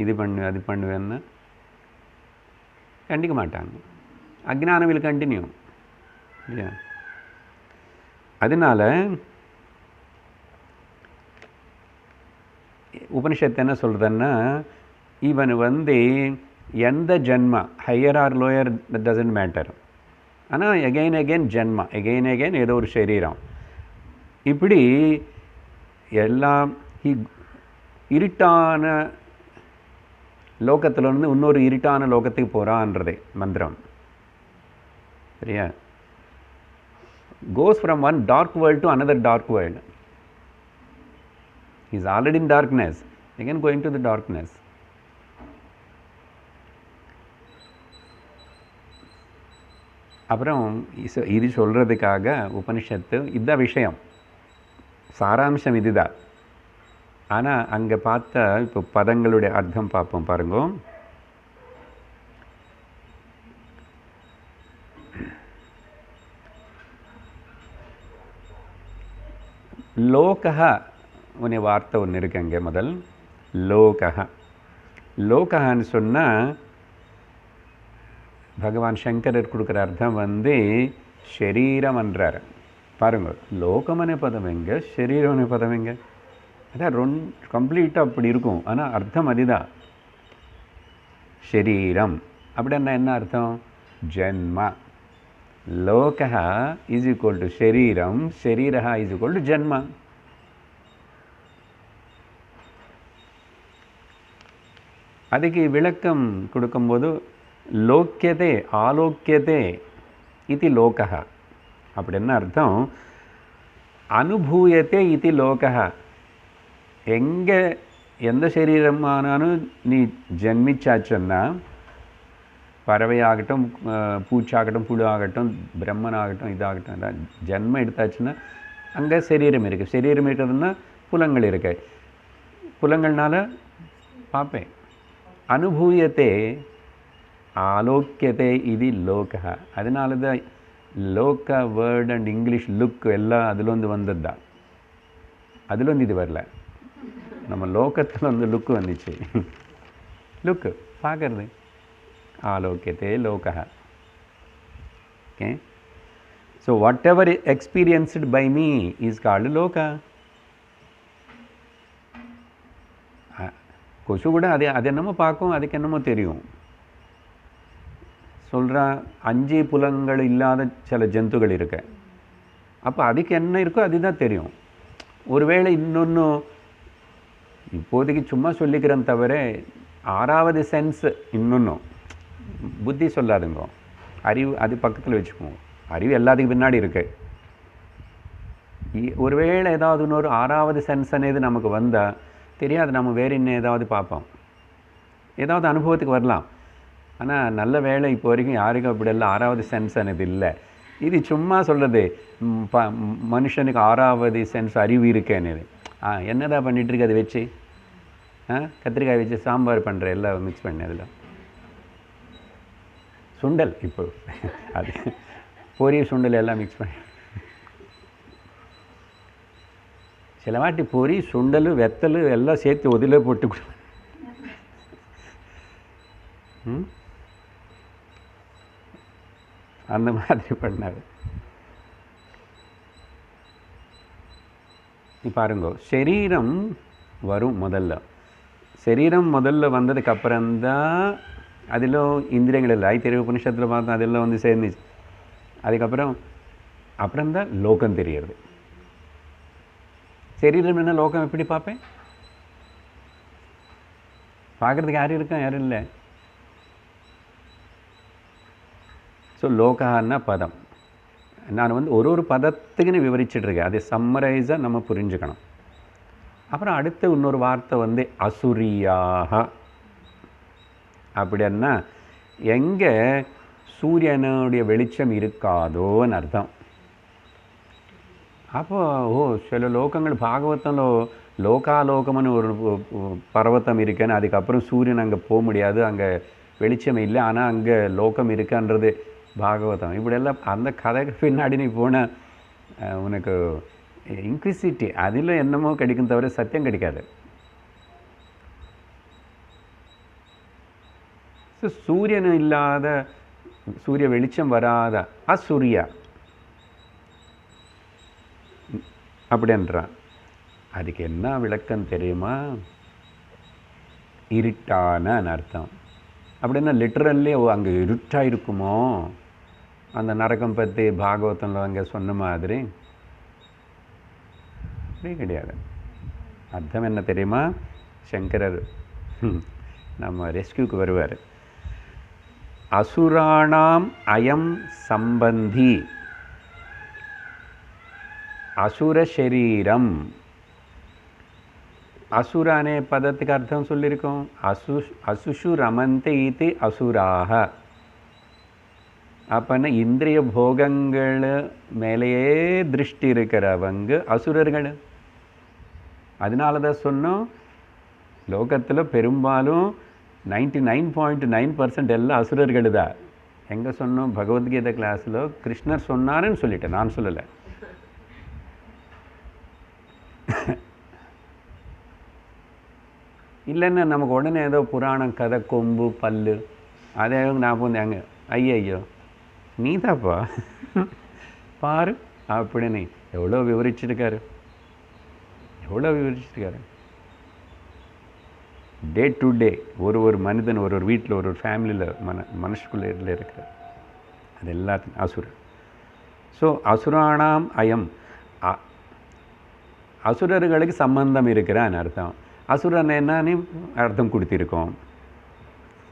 இது பண்ணுவேன் அது பண்ணுவேன்னு கண்டிக்க மாட்டாங்க. அஜ்ஞானம் வில் கண்டினியூ இல்லையா? அதனால் உபனிஷத்து என்ன சொல்கிறதுன்னா, இவன் வந்து எந்த ஜென்மா higher or lower doesn't matter, ஆனால் எகெயின் ஜென்மா எகெயின் ஏதோ ஒரு சரீரம், இப்படி எல்லாம் இருட்டான லோகத்தில் இருந்து இன்னொரு இருட்டான லோகத்துக்கு போகிறான்றதே மந்திரம். சரியா? goes from one dark world to another dark world. He is already in darkness, again going to the darkness. அப்புறம் இது சொல்கிறதுக்காக உபனிஷத்து இதுதான் விஷயம், சாராம்சம் இதுதான். ஆனால் அங்கே பார்த்தா இப்போ பதங்களுடைய அர்த்தம் பார்ப்போம் பாருங்க. லோகா உன்னை வார்த்தை ஒன்று இருக்குங்க. முதல் லோகா, லோகான்னு சொன்னால் பகவான் சங்கரர் கொடுக்குற அர்த்தம் வந்து ஷரீரம் என்றார். பாருங்கள், லோகம் அనే பதம் எங்கே, ஷரீரம் அనే பதம் எங்கே, அதான் கம்ப்ளீட்டாக அப்படி இருக்கும். ஆனால் அர்த்தம் அதுதான். ஷரீரம் அப்படின்னா என்ன அர்த்தம்? ஜென்மா. லோகா இஸ் ஈக்குவல் டு ஷரீரம், ஷரீரா இஸ் ஈக்குவல் டு ஜென்மா. அதுக்கு விளக்கம் கொடுக்கும்போது லோக்கியதே ஆலோக்கியதே இது லோகா அப்படின்னா அர்த்தம், அனுபூயத்தே இது லோகா. எங்கே எந்த சரீரமானாலும் நீ ஜென்மிச்சாச்சுன்னா, பறவையாகட்டும், பூச்சாகட்டும், புழு ஆகட்டும், பிரம்மனாகட்டும், இதாகட்டும், எல்லாம் ஜென்மம் எடுத்தாச்சுன்னா அங்கே சரீரம் இருக்குது. சரீரம் இருக்கிறதுனா புலங்கள் இருக்கு, புலங்கள்னால பார்ப்பேன். அனுபூயத்தே ஆலோக்கியத்தை இது லோகா. அதனால தான் லோக்கா வேர்டு அண்ட் இங்கிலீஷ் லுக் எல்லாம் அதில் வந்தது தான். அதில் இது வரல, நம்ம லோக்கத்தில் லுக்கு வந்துச்சு. லுக்கு பார்க்கறது ஆலோக்கியத்தை லோகா. Okay, so whatever experienced by me is called லோகா. கொசு கூட அது என்னமோ பார்க்கும், அதுக்கு என்னமோ தெரியும். சொல்கிறான் 5 புலங்கள் இல்லாத சில ஜந்துக்கள் இருக்கு, அப்போ அதுக்கு என்ன இருக்கோ அதுதான் தெரியும். ஒருவேளை இன்னொன்று இப்போதைக்கு சும்மா சொல்லிக்கிறேன் தவிர 6வது சென்ஸ் இன்னொன்றும் புத்தி சொல்லாதுங்க, அறிவு அது பக்கத்தில் வச்சுக்குவோம். அறிவு எல்லாத்துக்கு பின்னாடி இருக்கு. ஒருவேளை ஏதாவது இன்னொரு 6வது சென்ஸ் అనేది நமக்கு வந்தால் தெரியாது, நம்ம வேறு இன்னும் ஏதாவது பார்ப்போம், ஏதாவது அனுபவத்துக்கு வரலாம். ஆனால் நல்ல வேலை இப்போ வரைக்கும் யாருக்கும் அப்படி எல்லாம் 6வது சென்ஸ் అనేది இல்லை. இது சும்மா சொல்கிறது, மனுஷனுக்கு 6வது சென்ஸ் அறிவு இருக்கேன்னு. என்னதான் பண்ணிகிட்டு இருக்கு அதை வச்சு? கத்திரிக்காய் வச்சு சாம்பார் பண்ணுற எல்லாம் மிக்ஸ் பண்ணி அதில் சுண்டல், இப்போ அது பொரிய சுண்டல் எல்லாம் மிக்ஸ் பண்ணி, சில வாட்டி பொரி சுண்டல் வெத்தல் எல்லாம் சேர்த்து ஒதில போட்டு கொடு. அந்த மாதிரி பண்ணார். பாருங்க, சரீரம் வரும் முதல்ல. சரீரம் முதல்ல வந்ததுக்கு அப்புறம்தான் அதில் இந்திரியங்கள் இல்லை. ஐத்திரிய உபனிஷத்தில் பார்த்தா அதெல்லாம் சேர்ந்துச்சு. அப்புறம்தான் லோகம் தெரியறது. சரீரம் என்ன, லோகம் எப்படி பார்ப்பேன்? பார்க்குறதுக்கு யாரும் இருக்கா? யாரும் இல்லை. ஸோ லோகான்னா பதம். நான் ஒரு பதத்துக்குன்னு விவரிச்சிட்ருக்கேன், அதை சம்மரைஸாக நம்ம புரிஞ்சுக்கணும். அப்புறம் அடுத்து இன்னொரு வார்த்தை அசுரியாக அப்படின்னா, எங்கே சூரியனுடைய வெளிச்சம் இருக்காதோன்னு அர்த்தம். அப்போ சில லோகங்கள் பாகவతంలో லோகாலோகம்னு ஒரு பர்வத்தம் இருக்குன்னு, அதுக்கப்புறம் சூரியன் அங்கே போக முடியாது, அங்கே வெளிச்சம் இல்லை, ஆனால் அங்கே லோகம் இருக்குன்றது பாகவதம். இப்படியெல்லாம் அந்த கதைக்கு பின்னாடி நீ போன உனக்கு இன்க்விசிட்டி அதில் என்னமோ கிடைக்கும் தவிர சத்தியம் கிடைக்காது. ஸோ சூரியன் இல்லாத, சூரிய வெளிச்சம் வராத அசூரியா அப்படின்றான். அதுக்கு என்ன விளக்கம் தெரியுமா? இருட்டான அர்த்தம். அப்படின்னா லிட்டரல்லி அங்கே இருட்டாக இருக்குமோ அந்த நரகம் பற்றி பாகவதத்தில் அங்கே சொன்ன மாதிரி? அப்படி கிடையாது. அர்த்தம் என்ன தெரியுமா? சங்கரர் நம்ம ரெஸ்கியூக்கு வருவார். அசுராணாம் அயம் சம்பந்தி அசுர சரீரம். அசுர அனே பதத்துக்கு அர்த்தம் சொல்லியிருக்கோம். அசுஷு ரமந்தே இது அசுராக. அப்போனா இந்திரிய போகங்கள் மேலேயே திருஷ்டி இருக்கிறவங்க அசுரர்கள். அதனால தான் சொன்னோம், லோகத்தில் பெரும்பாலும் 99.9% எல்லாம் அசுரர்கள் தான். எங்கே சொன்னோம்? பகவத்கீதை கிளாஸில் கிருஷ்ணர் சொன்னாருன்னு சொல்லிட்டேன், நான் சொல்லலை. இல்லைன்னா நமக்கு உடனே ஏதோ புராணம் கதை, கொம்பு பல்லு அதே நான் போந்தேங்க, ஐயோ நீ தாப்பா பாரு அப்படின்னு எவ்வளோ விவரிச்சிருக்காரு, எவ்வளோ விவரிச்சிருக்காரு. டே டு டே ஒரு மனிதன் ஒரு வீட்டில் ஒரு ஃபேமிலியில் மனுஷக்குள்ளே இருக்கிறார். அது எல்லாத்தையும் அசுரன். ஸோ அசுராணாம் அயம், அசுரர்களுக்கு சம்பந்தம் இருக்கிறான்னு அர்த்தம். அசுரன் என்னன்னு அர்த்தம் கொடுத்திருக்கோம்.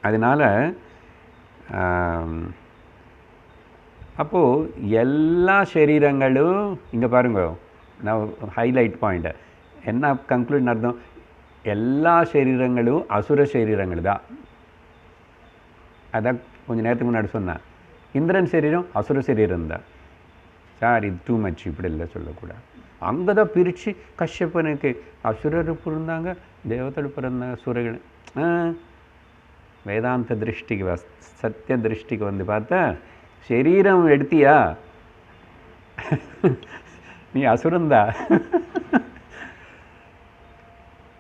அதனால் அப்போது எல்லா சரீரங்களும் இங்கே பாருங்க, நான் ஹைலைட் பாயிண்ட் என்ன கன்க்ளூட் அர்த்தம், எல்லா சரீரங்களும் அசுர சரீரங்கள் தான். அதான் கொஞ்சம் நேரத்துக்கு முன்னாடி சொன்னேன். இந்திரன் சரீரம் அசுர சரீரம் தான். சார் இது டூ மச், இப்படி இல்லை சொல்லக்கூடாது. அங்கே தான் பிரித்து கஷ்யப்பனுக்கு அசுரர் பிறந்தாங்க, தேவதல் பிறந்தாங்க, சுரர்கள். வேதாந்த திருஷ்டிக்கு சத்திய திருஷ்டிக்கு வந்து பார்த்தா சரீரம் எடுத்தியா நீ அசுரந்தா.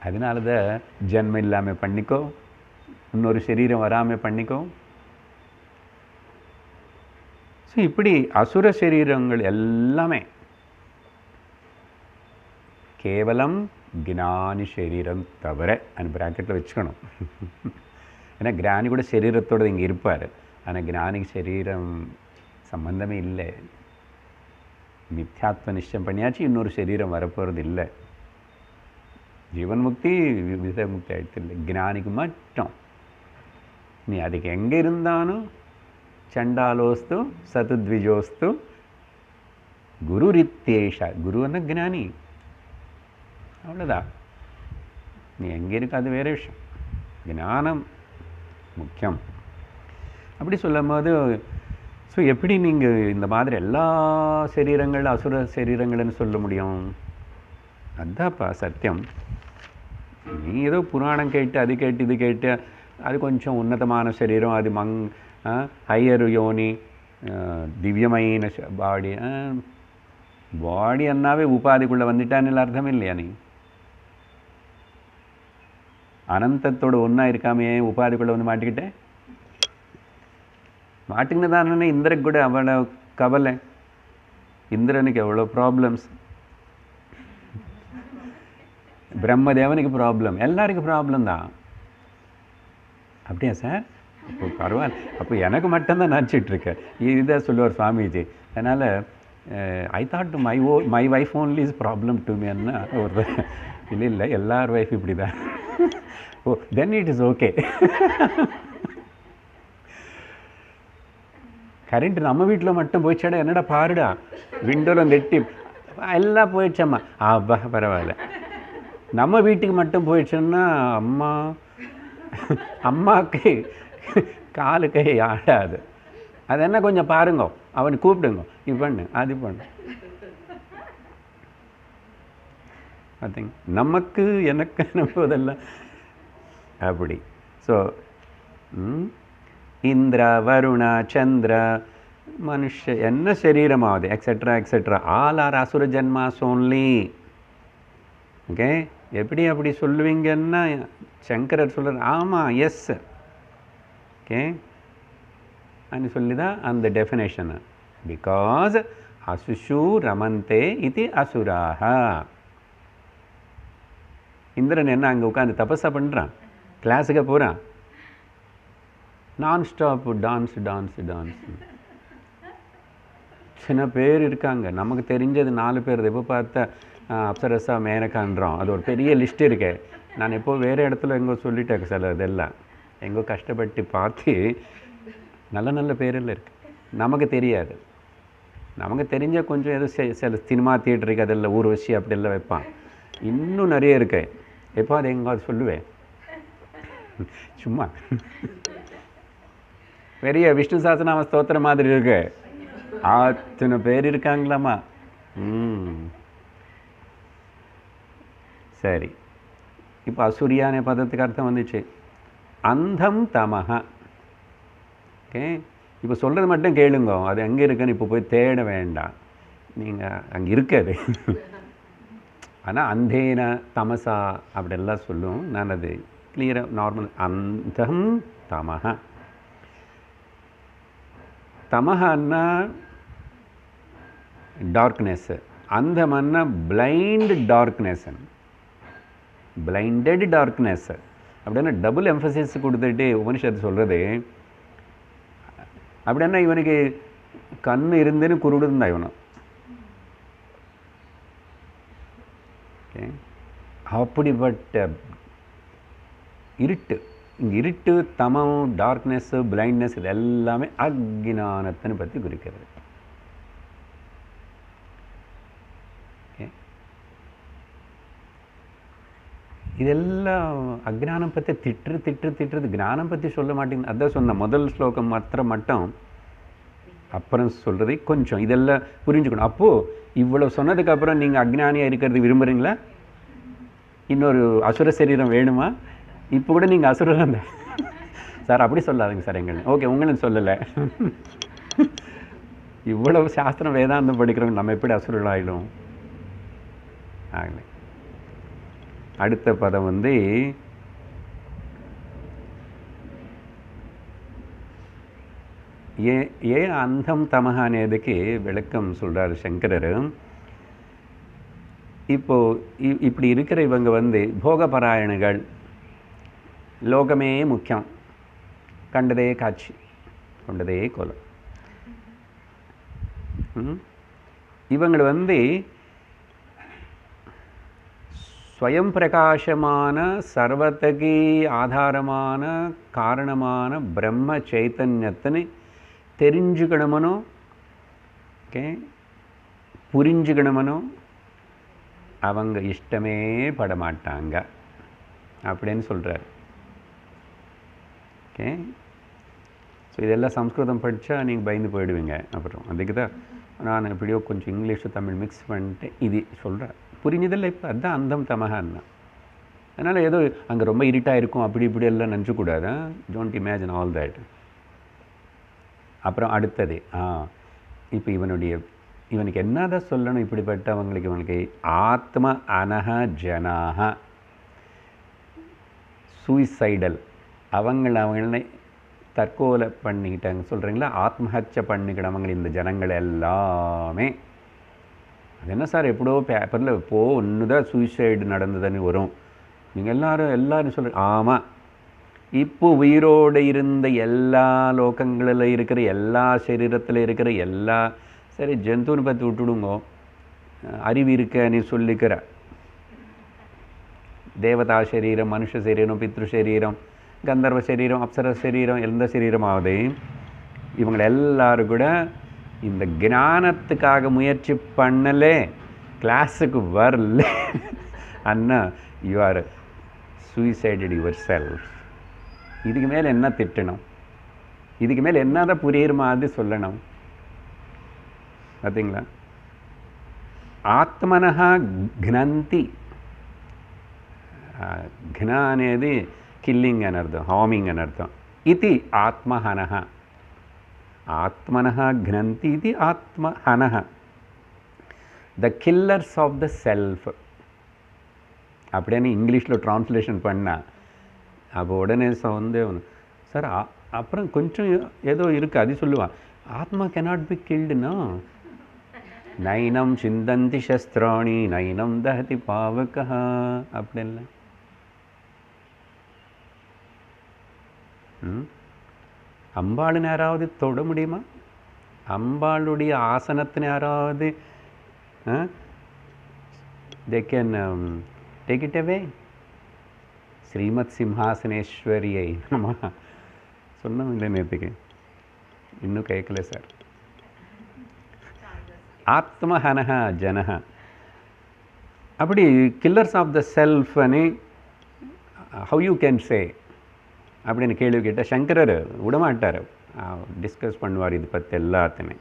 அதனால தான் ஜென்மம் இல்லாமல் பண்ணிக்கோ, இன்னொரு சரீரம் வராமல் பண்ணிக்கோ. ஸோ இப்படி அசுர சரீரங்கள் எல்லாமே கேவலம் ஞானி சரீரம் தவிர அந்த ப்ராக்கெட்டில் வச்சுக்கணும். ஏன்னா ஞானி கூட சரீரத்தோடு இங்கே இருப்பார், ஆனால் ஞானிக்கு சரீரம் சம்பந்தமே இல்லை. மித்யாத்வ நிச்சயம் பண்ணியாச்சு, இன்னொரு சரீரம் வரப்போகிறது இல்லை. ஜீவன் முக்தி வித முக்தி ஆகிடுது இல்லை, ஞானிக்கு மட்டும். நீ அதுக்கு எங்கே இருந்தாலும் சண்டாலோஸ்து சதுத்விஜோஸ்து குரு ரித்தேஷா. குருன்னா ஞானி, அவ்வளோதான். நீ எங்கே இருக்க அது வேறு விஷயம், ஞானம் முக்கியம். அப்படி சொல்லும் போது ஸோ எப்படி நீங்கள் இந்த மாதிரி எல்லா சரீரங்கள் அசுர சரீரங்கள்னு சொல்ல முடியும்? அதான்ப்பா சத்தியம். நீ ஏதோ புராணம் கேட்டு அது கேட்டு இது கேட்டு அது கொஞ்சம் உன்னதமான சரீரம், அது ஹையர் யோனி, திவ்யమైన பாடி. பாடி அண்ணாவே உபாதிக்குள்ளே வந்துட்டான்னு அர்த்தம் இல்லையா? நீ அனந்தத்தோடு ஒன்றா இருக்காமையே உபாதிக்குள்ளே வந்து மாட்டிக்கிட்டேன். மாட்டிக்கினதானே இந்திரக்கு கூட அவ்வளோ கவலை, இந்திரனுக்கு எவ்வளோ ப்ராப்ளம்ஸ், பிரம்மதேவனுக்கு ப்ராப்ளம், எல்லாருக்கும் ப்ராப்ளம் தான். அப்படியா சார்? அப்போ பரவாயில்ல, அப்போ எனக்கு மட்டும்தான் நினச்சிட்ருக்கேன் இதை சொல்லுவார் சுவாமிஜி. அதனால் I thought my wife only is problem to மீன்னா ஒரு இல்லை இல்லை எல்லார் வைஃப் இப்படி தான். Oh then it is okay. Current நம்ம வீட்டில் மட்டும் போயிடுச்சாடா, என்னடா பாருடா விண்டோவில் நெட்டி எல்லாம் போயிடுச்சம்மா, அப்பா பரவாயில்ல. நம்ம வீட்டுக்கு மட்டும் போயிடுச்சோன்னா அம்மாவுக்கு காலு கை ஆடாது. அது என்ன கொஞ்சம் பாருங்க, அவனை கூப்பிடுங்க, இது பண்ணு அது பண்ணு. பார்த்தீங்க, நமக்கு எனக்கு போதெல்லாம் அப்படி. ஸோ இந்திர வருண சந்திர மனுஷ என்ன சரீரமாவது எக்ஸெட்ரா எக்ஸெட்ரா ஆல் ஆர் அசுர ஜன்மாஸ் ஓன்லி. ஓகே, எப்படி அப்படி சொல்லுவீங்கன்னா சங்கரர் சொல்கிறார், ஆமாம் எஸ். ஓகே, అని சொல்லிதான் அந்த டெஃபினேஷன். பிகாஸ் அசுஷு ரமந்தே இது அசுராக. இந்திரன் என்ன அங்கே உட்காந்து தபஸா பண்ணுறான், கிளாஸுக்கு போகிறான், நான் ஸ்டாப் டான்ஸ் டான்ஸ் டான்ஸ். சின்ன பேர் இருக்காங்க, நமக்கு தெரிஞ்சது 4 பேர். எப்போ பார்த்தா அப்சரஸா மேனகான்றோம், அது ஒரு பெரிய லிஸ்ட் இருக்கே. நான் எப்போ வேறு இடத்துல எங்கோ சொல்லிட்டேன் சில இதெல்லாம், எங்கோ கஷ்டப்பட்டு பார்த்து நல்ல நல்ல பேரெல்லாம் இருக்குது, நமக்கு தெரியாது. நமக்கு தெரிஞ்ச கொஞ்சம் எதுவும் சில சினிமா தியேட்டருக்கு அதெல்லாம் ஊர்வசி அப்படியெல்லாம் வைப்பான். இன்னும் நிறைய இருக்கு, எப்போ அது எங்காவது சொல்லுவேன் சும்மா. பெரிய விஷ்ணு சாஸ்திரநாம ஸ்தோத்திரம் மாதிரி இருக்கு, அத்தனை பேர் இருக்காங்களாமா. சரி, இப்போ அசூரியான பதத்துக்கு அர்த்தம் வந்துச்சு, அந்தம் தமஹ. ஓகே, இப்போ சொல்கிறது மட்டும் கேளுங்க, அது எங்கே இருக்குன்னு இப்போ போய் தேட வேண்டாம், நீங்கள் அங்கே இருக்காது. ஆனால் அந்தேன தமசா அப்படியெல்லாம் சொல்லும், நான் அது கிளியராக நார்மல். அந்தம் தமஹ. தமஹன்னா டார்க்னஸ், அந்தமன்னா பிளைண்ட் டார்க்னஸ், பிளைண்டட் டார்க்னஸ். அப்படின்னா டபுள் எம்ஃபசிஸ் கொடுத்துட்டு உபனிஷத்து சொல்கிறது. அப்படின்னா இவனுக்கு கண் இருந்துன்னு குருடு இருந்தான் இவனும். ஓகே, அப்படிப்பட்ட இருட்டு. இங்கே இருட்டு, தமம், டார்க்னஸ்ஸு, பிளைண்ட்னஸ், இது எல்லாமே அக்ஞானத்தை பற்றி குறிக்கிறது. ஓகே, இதெல்லாம் அக்ஞானம் பற்றி திட்டுறது, ஞானம் பற்றி சொல்ல மாட்டேங்குது. அதான் சொன்ன முதல் ஸ்லோகம் மட்டும் அப்புறம் சொல்கிறது கொஞ்சம் இதெல்லாம் புரிஞ்சுக்கணும். அப்போது இவ்வளோ சொன்னதுக்கப்புறம் நீங்கள் அக்ஞானியாக இருக்கிறது விரும்புகிறீங்களா? இன்னொரு அசுர சரீரம் வேணுமா? இப்போ கூட நீங்கள் அசுரம் தான் சார், அப்படி சொல்லாதுங்க சார் எங்களை. ஓகே, உங்களுக்கு சொல்லலை. இவ்வளவு சாஸ்திரம் வேதாந்தம் படிக்கிறவங்க நம்ம எப்படி அசுரர்கள் ஆகிடும்? ஆகலை. அடுத்த பதம் வந்து ஏன் அந்தம் தமஹானதுக்கு விளக்கம் சொல்கிறார் சங்கரர். இப்போது இப்படி இருக்கிற இவங்க வந்து போகபராயணங்கள், லோகமே முக்கியம், கண்டதே காட்சி, கொண்டதே கோலம். இவங்களை வந்து ஸ்வயம் பிரகாசமான சர்வத்தகி ஆதாரமான காரணமான பிரம்ம சைத்தன்யத்தினை தெரிஞ்சுக்கணுமனோ, ஓகே, புரிஞ்சுக்கணுமனோ அவங்க இஷ்டமே படமாட்டாங்க அப்படின்னு சொல்கிறார். ஓகே, ஸோ இதெல்லாம் சம்ஸ்கிருதம் படித்தா நீங்கள் பயந்து போயிடுவீங்க. அப்புறம் அதுக்கு தான் நான் எப்படியோ கொஞ்சம் இங்கிலீஷு தமிழ் மிக்ஸ் பண்ணிட்டு இது சொல்கிறேன். புரிஞ்சதில்லை இப்போ? அதுதான் அந்தம் தமஹான்னா. அதனால் ஏதோ அங்கே ரொம்ப இருட்டாக இருக்கும் அப்படி இப்படி எல்லாம் நினச்சக்கூடாது. Don't imagine all that. அப்புறம் அடுத்தது இப்போ இவனுக்கு என்னதான் சொல்லணும் இப்படிப்பட்டவங்களுக்கு? இவனுக்கு ஆத்ம அனஹ ஜனாக சூசைடல், அவங்களை தற்கொலை பண்ணிக்கிட்டாங்க சொல்கிறீங்களா, ஆத்மஹத்யை பண்ணிக்கிட்டவங்க இந்த ஜனங்கள் எல்லாமே. அது என்ன சார் எப்படோ பேப்பரில் ஒன்று தான் சூசைடு நடந்ததுன்னு வரும், நீங்கள் எல்லோரும் சொல்கிறீங்க. ஆமாம், இப்போ உயிரோடு இருந்த எல்லா லோகங்களில் இருக்கிற எல்லா சரீரத்தில் இருக்கிற எல்லா, சரி ஜந்துன்னு பற்றி விட்டுடுங்கோ, அறிவு இருக்க நீ சொல்லிக்கிற தேவதா சரீரம், மனுஷ சரீரம், பித்ரு சரீரம், கந்தர்வ சரீரம், அப்சர சரீரம், எந்த சரீரமாவது இவங்களை எல்லாரும் கூட இந்த ஞானத்துக்காக முயற்சி பண்ணலே, கிளாஸுக்கு வரல அண்ணா, யூ ஆர் சூசைடட் யுவர் செல்ஃப். இதுக்கு மேலே என்ன திட்டணும்? இதுக்கு மேலே என்னதான் புரியுற மாதிரி சொல்லணும் பார்த்தீங்களா? ఆత్మనః ఘ్నంతి, ఘ్న అనేది కిల్లింగ్ అని అర్థం, హార్మింగ్ అని అర్థం. ఇది ఆత్మహనః. ఆత్మనః ఘ్నంతి ఇది ఆత్మహనః, the killers of the self. அப்படின்னு இங்கிலீஷில் ட்ரான்ஸ்லேஷன் பண்ணால் அப்போ உடனே வந்து சார் அப்புறம் கொஞ்சம் ஏதோ இருக்குது அது சொல்லுவான், ஆத்மா cannot be killed no. நைனம் சிந்தந்தி சஸ்திராணி நைனம் தஹதி பாவகா அப்படின்ல. அம்பாளுன்னு யாராவது தொட முடியுமா? அம்பாளுடைய ஆசனத்தினை யாராவது they can take it away? Srimad சிம்ஹாசனேஸ்வரியை நம்ம சொன்னோம் இல்லை நேற்றுக்கு, இன்னும் கேட்கல சார். ஆத்மஹனஹ ஜனஹ. அப்படி கில்லர்ஸ் ஆஃப் த செல்ஃப் அனி ஹவ் யூ கேன் சே அப்படின்னு கேள்வி கேட்டால் சங்கரர் விடமாட்டார், டிஸ்கஸ் பண்ணுவார் இது பற்றி எல்லாத்தையுமே.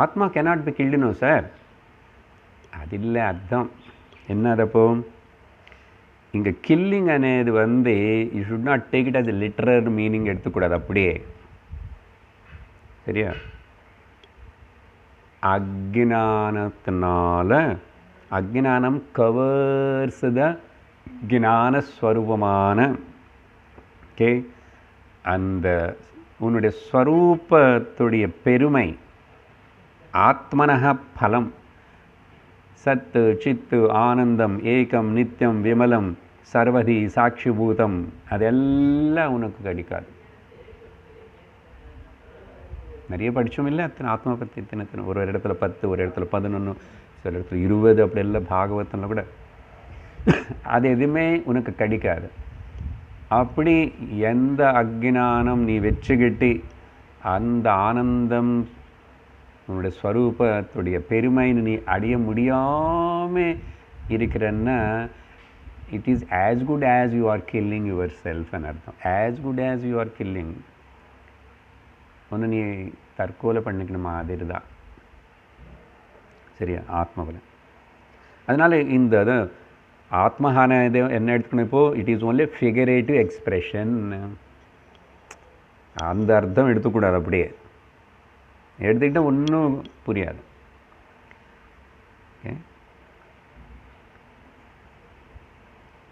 ஆத்மா கேனாட் பி கில்டுனோ சார், அது இல்லை அர்த்தம் என்ன? அதப்போ இங்கே கில்லிங் అనేది வந்து you should not take it as a literal meaning எடுத்துக்கூடாது அப்படியே, சரியா? அக்ஞானத்தினால, அக்ஞானம் கவர்ஸ் த ஞானஸ்வரூபமான ஓகே, அந்த உன்னுடைய ஸ்வரூபத்துடைய பெருமை, ஆத்மனஹ பலம், சத்து சித்து ஆனந்தம் ஏகம் நித்தியம் விமலம் சர்வதி சாட்சிபூதம், அதெல்லாம் உனக்கு கிடைக்காது. நிறைய படித்தோம் இல்லை அத்தனை ஆத்மா பற்றி இத்தனை, ஒரு இடத்துல 10, ஒரு இடத்துல 11, சில இடத்துல 20, அப்படி எல்லாம் பாகவத்தில் கூட அது எதுவுமே உனக்கு கிடைக்காது. அப்படி எந்த அக்ஞானம் நீ வச்சுக்கிட்டு அந்த ஆனந்தம் உன்னுடைய ஸ்வரூபத்துடைய பெருமைன்னு நீ அடைய முடியாமல் இருக்கிறன்னா, it is as good as you are killing your செல்ஃப்னு அர்த்தம். As good as you are killing, ஒன்று நீ தற்கொலை பண்ணிக்கணும் மாதிரி தான், சரியா? ஆத்மாவில். அதனால் இந்த ஆத்மஹான இது என்ன எடுத்துக்கணும் இப்போது, it is only figurative expression, அந்த அர்த்தம் எடுத்துக்கூடாது. அப்படியே எடுத்துக்கிட்டால் ஒன்றும் புரியாது. ஓகே,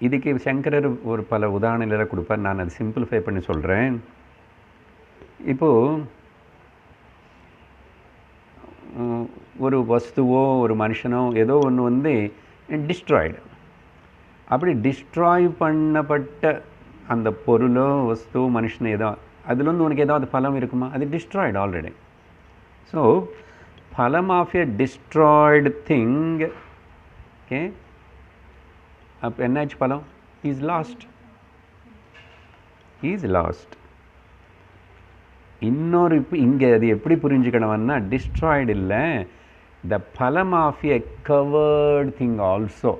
இதுக்கு சங்கரர் ஒரு பல உதாரணங்களை கொடுப்பார், நான் அதை சிம்பிளிஃபை பண்ணி சொல்கிறேன். இப்போது ஒரு வஸ்துவோ ஒரு மனுஷனோ ஏதோ ஒன்று வந்து டிஸ்ட்ராய்டு, அப்படி டிஸ்ட்ராய் பண்ணப்பட்ட அந்த பொருளோ வஸ்துவோ மனுஷனோ ஏதோ அதில் வந்து உனக்கு ஏதாவது பலம் இருக்குமா? அது டிஸ்ட்ராய்டு ஆல்ரெடி. ஸோ பலம் of a destroyed thing, okay, அப்போ என்னாச்சு பலம்? Is lost, is lost. இன்னொரு இப்போ இங்கே அது எப்படி புரிஞ்சுக்கணும்னா, டிஸ்ட்ராய்டு இல்லை, த பலம் of a covered thing also.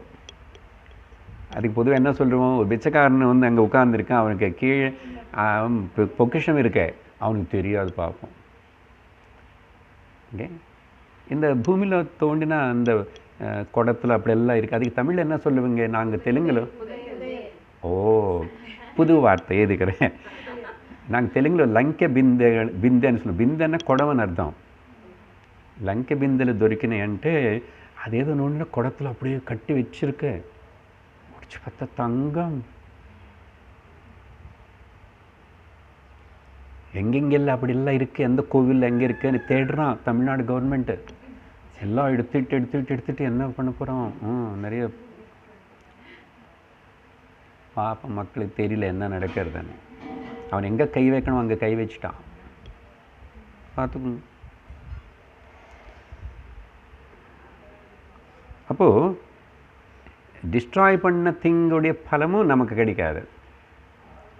அதுக்கு பொதுவாக என்ன சொல்லுவோம், ஒரு பிச்சைக்காரன் வந்து அங்கே உட்கார்ந்துருக்கான், அவனுக்கு கீழே பொக்கிஷம் இருக்க அவனுக்கு தெரியாது பார்ப்போம். ஓகே, இந்த பூமியில் தோண்டினா அந்த குடத்தில் அப்படியெல்லாம் இருக்குது, அதுக்கு தமிழில் என்ன சொல்லுவீங்க? நாங்கள் தெலுங்குல ஓ புது வார்த்தை எதுக்கிறேன், நாங்கள் தெலுங்குல లంకె బిందె బిందె అని சொல்லுவோம். బిందె అన్న కొడవని అర్థం. లంకె బిందెలు దొరికినాయి అంటే అదేదో నూనె కొడతలు அப்படியே கட்டி வச்சிருக்க, முடிச்சு பார்த்தா தங்கம். எங்கெங்கெல்லாம் அப்படிலாம் இருக்குது, எந்த கோவிலில் எங்கே இருக்குன்னு தேடுறான் தமிழ்நாடு கவர்மெண்ட்டு. எல்லாம் எடுத்துட்டு என்ன பண்ண போகிறோம்? நிறைய பாப்ப மக்களுக்கு தெரியல என்ன நடக்கிறதுன்னு. அவன் எங்கே கை வைக்கணும் அங்கே கை வச்சிட்டான், பார்த்துக்கணும். அப்போது டிஸ்ட்ராய் பண்ண திங்குடைய பலமும் நமக்கு கிடைக்காது.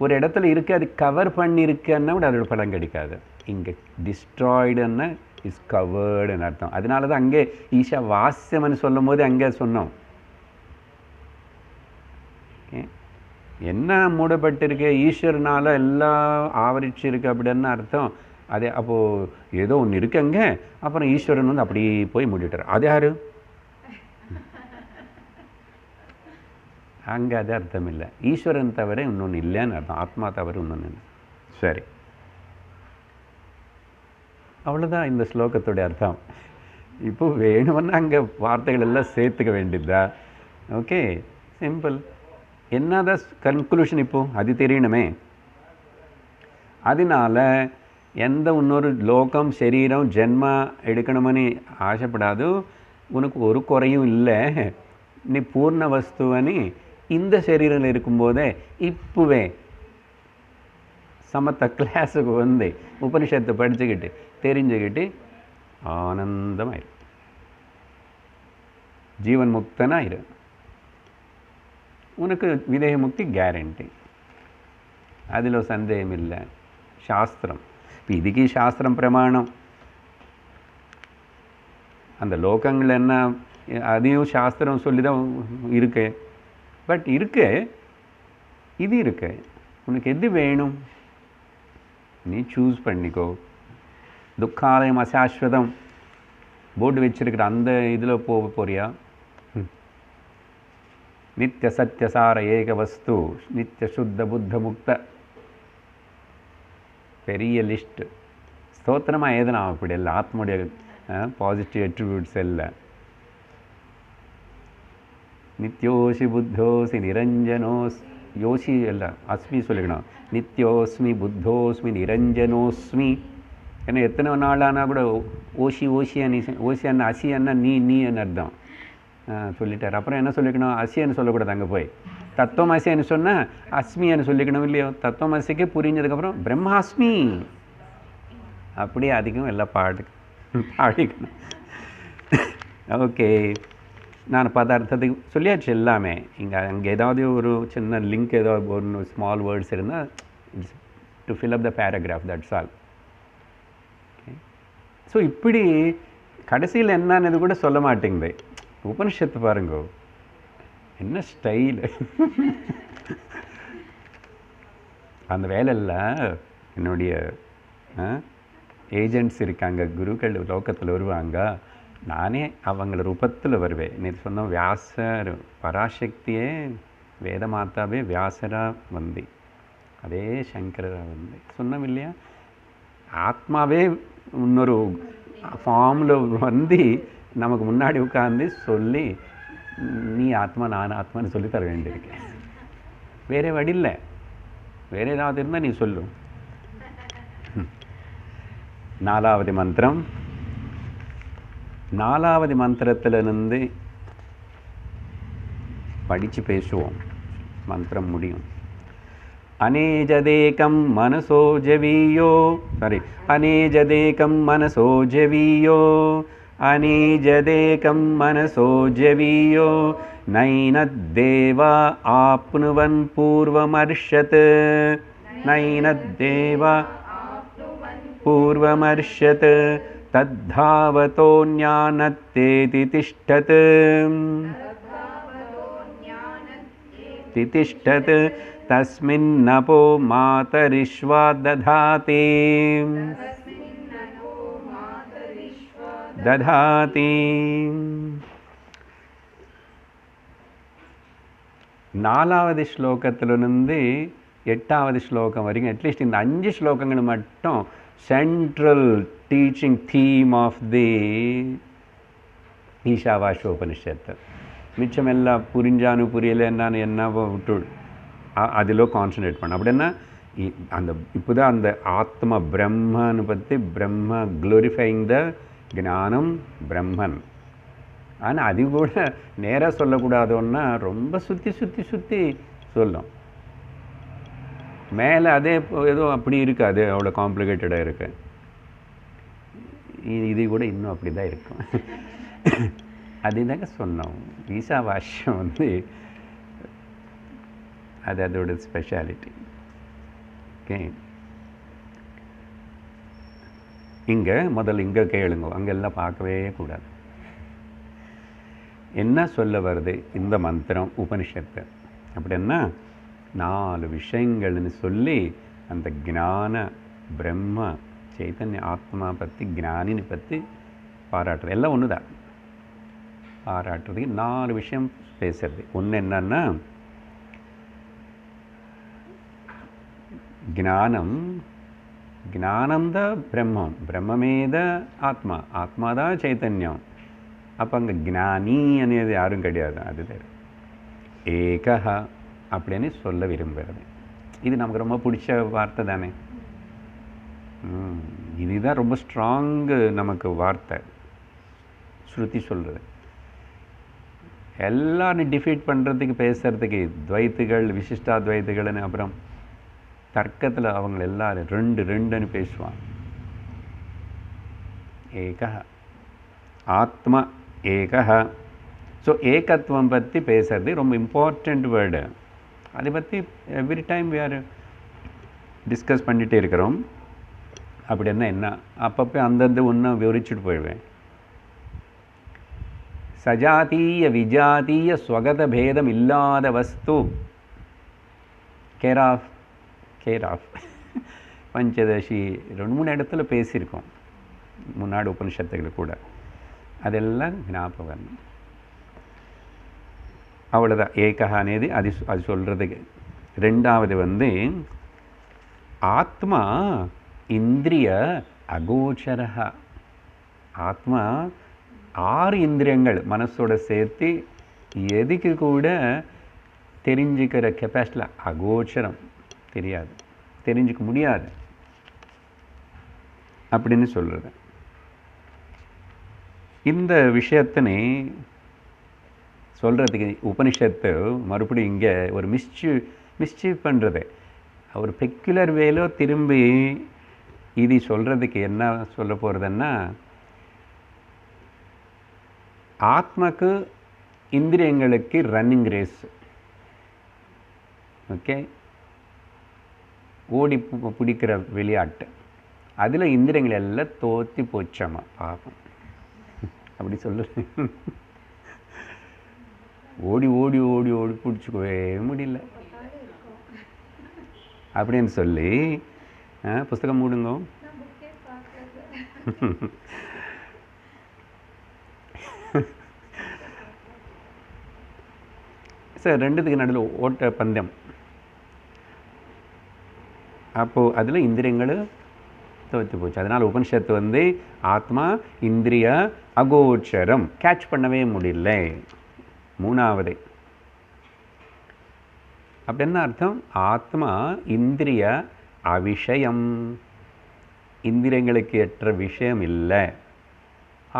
ஒரு இடத்துல இருக்குது, அது கவர் பண்ணியிருக்குன்னா கூட அதோட பலம் கிடைக்காது. இங்கே டிஸ்ட்ராய்டுன்னா இஸ் கவர்டுன்னு அர்த்தம். அதனால தான் அங்கே ஈஷா வாஸ்யம்னு சொல்லும் போது அங்கே சொன்னோம். ஓகே, என்ன மூடப்பட்டிருக்கு, ஈஸ்வரனால் எல்லாம் ஆவரிச்சிருக்கு அப்படின்னு அர்த்தம். அதே அப்போது ஏதோ ஒன்று இருக்குங்க, அப்புறம் ஈஸ்வரன் வந்து அப்படி போய் மூடிட்டார். அது யார்? அங்கே அது அர்த்தம் இல்லை. ஈஸ்வரன் தவிர இன்னொன்று இல்லைன்னு அர்த்தம். ஆத்மா தவிர இன்னொன்று இல்லை. சரி, அவ்வளோதான் இந்த ஸ்லோகத்துடைய அர்த்தம். இப்போ வேணும்னா அங்கே வார்த்தைகள் எல்லாம் சேர்த்துக்க வேண்டியதா? Okay, simple. என்னதான் கன்க்ளூஷன் இப்போது அது தெரியணுமே. அதனால எந்த இன்னொரு லோகம் சரீரம் ஜென்மா எடுக்கணுமని ஆசைப்படாது. உனக்கு ஒரு குறையும் இல்லை, நீ பூர்ண வஸ்துவனி இந்த சரீரம் இருக்கும்போதே இப்போவே சமத்த கிளாஸுக்கு வந்து உபனிஷத்தை படிச்சுக்கிட்டு தெரிஞ்சுக்கிட்டு ஆனந்தமாயிரு, ஜீவன் முக்தனாயிரு. உனக்கு விதேக முக்தி கேரண்டி, அதில் சந்தேகம் இல்லை. சாஸ்திரம் இப்போ இதுக்கு சாஸ்திரம் பிரமாணம். அந்த லோகங்கள் என்ன அதையும் சாஸ்திரம் சொல்லி தான் இருக்கு. பட் இருக்கு, இது இருக்கு, உனக்கு எது வேணும் நீ சூஸ் பண்ணிக்கோ. துக்காலயம் அசாஸ்வதம் போர்டு வச்சிருக்கிற அந்த இதில் போக போறியா? நித்திய சத்தியசார ஏக வஸ்து நித்திய சுத்த புத்த முக்த, பெரிய லிஸ்ட். ஸ்தோத்திரமாக ஏதனா அப்படி இல்லை, ஆத்மடைய பாசிட்டிவ் அட்ரிபியூட்ஸ் எல்லாம். நித்யோசி புத்தோசி நிரஞ்சனோஸ் யோசி எல்லாம் அஸ்மி சொல்லிக்கணும். நித்யோஸ்மி புத்தோஸ்மி நிரஞ்சனோஸ்மி. ஏன்னா எத்தனை நாளானா கூட ஓசி ஓசி அன்னி ஓசி அண்ணா அசி அண்ணா நீ நீ என்ன அர்த்தம் சொல்லிட்டார். அப்புறம் என்ன சொல்லிக்கணும்? அசின்னு சொல்லக்கூடாது. அங்கே போய் தத்துவம் அசின்னு சொன்னால் அஸ்மின்னு சொல்லிக்கணும் இல்லையோ? தத்துவம் அசிக்கு புரிஞ்சதுக்கப்புறம் பிரம்மாஸ்மி அப்படியே அதிகம் எல்லாம் பாடிக்கணும். ஓகே, நான் பதார்த்தத்துக்கு சொல்லியாச்சு எல்லாமே. அங்கே ஏதாவது ஒரு சின்ன லிங்க் ஏதாவது ஒரு ஸ்மால் வேர்ட்ஸ் இருந்தால் it's to fill up the paragraph, that's all. Okay, so இப்படி கடைசியில் என்னன்னு கூட சொல்ல மாட்டேங்குது. உபனிஷத்து பாருங்க என்ன ஸ்டைல். அந்த வேலையில் என்னுடைய ஏஜென்ட்ஸ் இருக்காங்க, குருக்கள் லோக்கத்தில் வருவாங்க. நானே அவங்கள ரூபத்தில் வருவேன். நீ சொன்ன வியாசர் பராசக்தியே வேதமாத்தாவே வியாசராக வந்து அதே சங்கராக வந்து சொன்னோம் இல்லையா? ஆத்மாவே இன்னொரு ஃபார்மில் வந்து நமக்கு முன்னாடி உட்காந்து சொல்லி நீ ஆத்மா நான் ஆத்மான்னு சொல்லி தர வேண்டியிருக்கேன். வேறு வழி இல்லை. வேறு ஏதாவது இருந்தால் நீ சொல்லு. 4வது மந்திரம். 4வது மந்திரத்திலிருந்து படித்து பேசுவோம், மந்திரம் முடியும். அநேஜதேகம் மனசோ ஜவீயோ அநேஜதேகம் மனசோ ஜவீயோ அநேஜதேகம் மனசோ ஜவீயோ நைனத்தேவா ஆப்னுவன் பூர்வமர்ஷத் நைனத்தேவா பூர்வமர்ஷத் தத்தாவதோ ஞானத்தேதி திஷ்டத் திதிஷ்டத் தஸ்மின்னபோ மாதரிஷ்வா ததாதி ததாதி. 4வது ஸ்லோகத்திலிருந்து 8வது ஸ்லோகம் வரைக்கும் அட்லீஸ்ட் இந்த 5 ஸ்லோகங்கள் மட்டும் central teaching theme of the Ishavasyopanishad. மிச்சமெல்லாம் புரிஞ்சானு புரியலை என்னான்னு என்ன விட்டு அதில் கான்சன்ட்ரேட் பண்ண. அப்படின்னா அந்த இப்போ தான் அந்த ஆத்ம பிரம்மன்னு பற்றி பிரம்ம க்ளோரிஃபைங் த ஞானம் பிரம்மன். ஆனால் அது கூட நேராக சொல்லக்கூடாதோன்னா ரொம்ப சுற்றி சுற்றி சுற்றி சொல்லும். மேலே அதே ஏதோ அப்படி இருக்காது, அவ்வளோ காம்ப்ளிகேட்டடாக இருக்கு. இது கூட இன்னும் அப்படி தான் இருக்கும். அதுதாங்க சொன்னோம், ஈசாவாஸ்யம் வந்து அது அதோட ஸ்பெஷாலிட்டி. ஓகே, இங்கே முதல்ல இங்கே கேளுங்க, அங்கெல்லாம் பார்க்கவே கூடாது. என்ன சொல்ல வருது இந்த மந்திரம் உபனிஷத்து அப்படின்னா, 4 விஷயங்கள்னு சொல்லி அந்த ஞான பிரம்ம சைத்தன்ய ஆத்மா பற்றி ஞானினை பற்றி பாராட்டுறது. எல்லாம் ஒன்று தான். பாராட்டுறதுக்கு 4 விஷயம் பேசுறது. ஒன்று என்னன்னா ஞானம்த பிரம்மம், பிரம்மமேத ஆத்மா, ஆத்மாதான் சைத்தன்யம். அப்போ அங்கே ஞானி అనేది யாரும் கிடையாது. அது ஏகஹ அப்படின்னு சொல்ல விரும்புகிறது. இது நமக்கு ரொம்ப பிடிச்ச வார்த்தை தானே. இதுதான் ரொம்ப ஸ்ட்ராங்கு நமக்கு வார்த்தை. ஸ்ருதி சொல்கிறது எல்லாரும் டிஃபீட் பண்ணுறதுக்கு பேசுகிறதுக்கு துவைத்துகள் விசிஷ்டாத்வைத்துகள்னு அப்புறம் தர்க்கத்தில் அவங்க எல்லாரும் 2 பேசுவாங்க. ஏகஹ ஆத்மா ஏகஹ. ஸோ ஏகத்துவம் பற்றி பேசுறது ரொம்ப இம்பார்ட்டண்ட் வேர்டு. அதை பற்றி எவ்ரி டைம் வேறு டிஸ்கஸ் பண்ணிகிட்டே இருக்கிறோம். அப்படின்னா என்ன அப்பப்போ அந்தந்த ஒன்று விவரிச்சுட்டு போயிடுவேன். சஜாத்தீய விஜாத்தீய ஸ்வகத பேதம் இல்லாத வஸ்து கேர் ஆஃப் பஞ்சதசி 2-3 இடத்துல பேசியிருக்கோம் முன்னாடி உபனிஷத்துகள் கூட. அதெல்லாம் ஞாபகம். அவ்வளோதான் ஏகஹா అనేది அது சொல்கிறதுக்கு. ரெண்டாவது ஆத்மா இந்திரிய அகோச்சரஹ. ஆத்மா 6 இந்திரியங்கள் மனசோட சேர்த்து எதுக்கு கூட தெரிஞ்சுக்கிற கெப்பாசிட்டியில் அகோச்சரம், தெரியாது, தெரிஞ்சுக்க முடியாது அப்படின்னு சொல்கிறது. இந்த விஷயத்தினை சொல்கிறதுக்கு உபனிஷத்து மறுபடியும் இங்கே ஒரு மிஸ்சீவ் பண்ணுறது. ஒரு பெக்குலர் வேலோ திரும்பி இது சொல்கிறதுக்கு என்ன சொல்ல போகிறதுன்னா, ஆத்மாக்கு இந்திரியங்களுக்கு ரன்னிங் ரேஸ். ஓகே, ஓடி பிடிக்கிற விளையாட்டு. அதில் இந்திரியங்கள் எல்லாம் தோற்றி போச்சாமா பாப்போம். அப்படி சொல்லுறேன். ஓடி ஓடி ஓடி ஓடி பிடிச்சிக்கவே முடியல அப்படின்னு சொல்லி புஸ்தகம் மூடுங்க. சார் 2த்துக்கு நடுவில் ஓட்ட பந்தயம். அப்போது அதில் இந்திரியங்கள் தோற்று போச்சு. அதனால் உபனிஷத்து ஆத்மா இந்திரிய அகோச்சரம் கேட்ச் பண்ணவே முடியல. 3வது அப்படி என்ன அர்த்தம்? ஆத்மா இந்திரிய அவிஷயம், இந்திரியங்களுக்கு ஏற்ற விஷயம் இல்லை.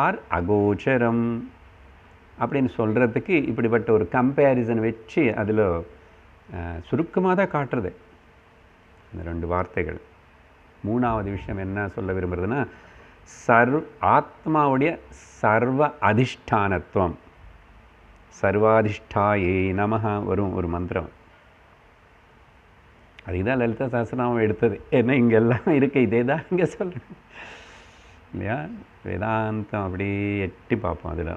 ஆர் அகோச்சரம் அப்படின்னு சொல்கிறதுக்கு இப்படிப்பட்ட ஒரு கம்பேரிசன் வச்சு அதில் சுருக்கமாக தான் காட்டுறது இந்த 2 வார்த்தைகள். 3வது விஷயம் என்ன சொல்ல விரும்புகிறதுனா, ஆத்மாவுடைய சர்வ அதிஷ்டானத்துவம். சர்வாதிஷ்டாயே நமஹ வரும் ஒரு மந்திரம். அதுதான் லலிதா சஹஸ்ரநாமம் எடுத்தது. ஏன்னா இங்கெல்லாம் இருக்க இதே தான் இங்கே சொல்கிறேன் இல்லையா. வேதாந்தம் அப்படியே எட்டி பார்ப்போம். அதில்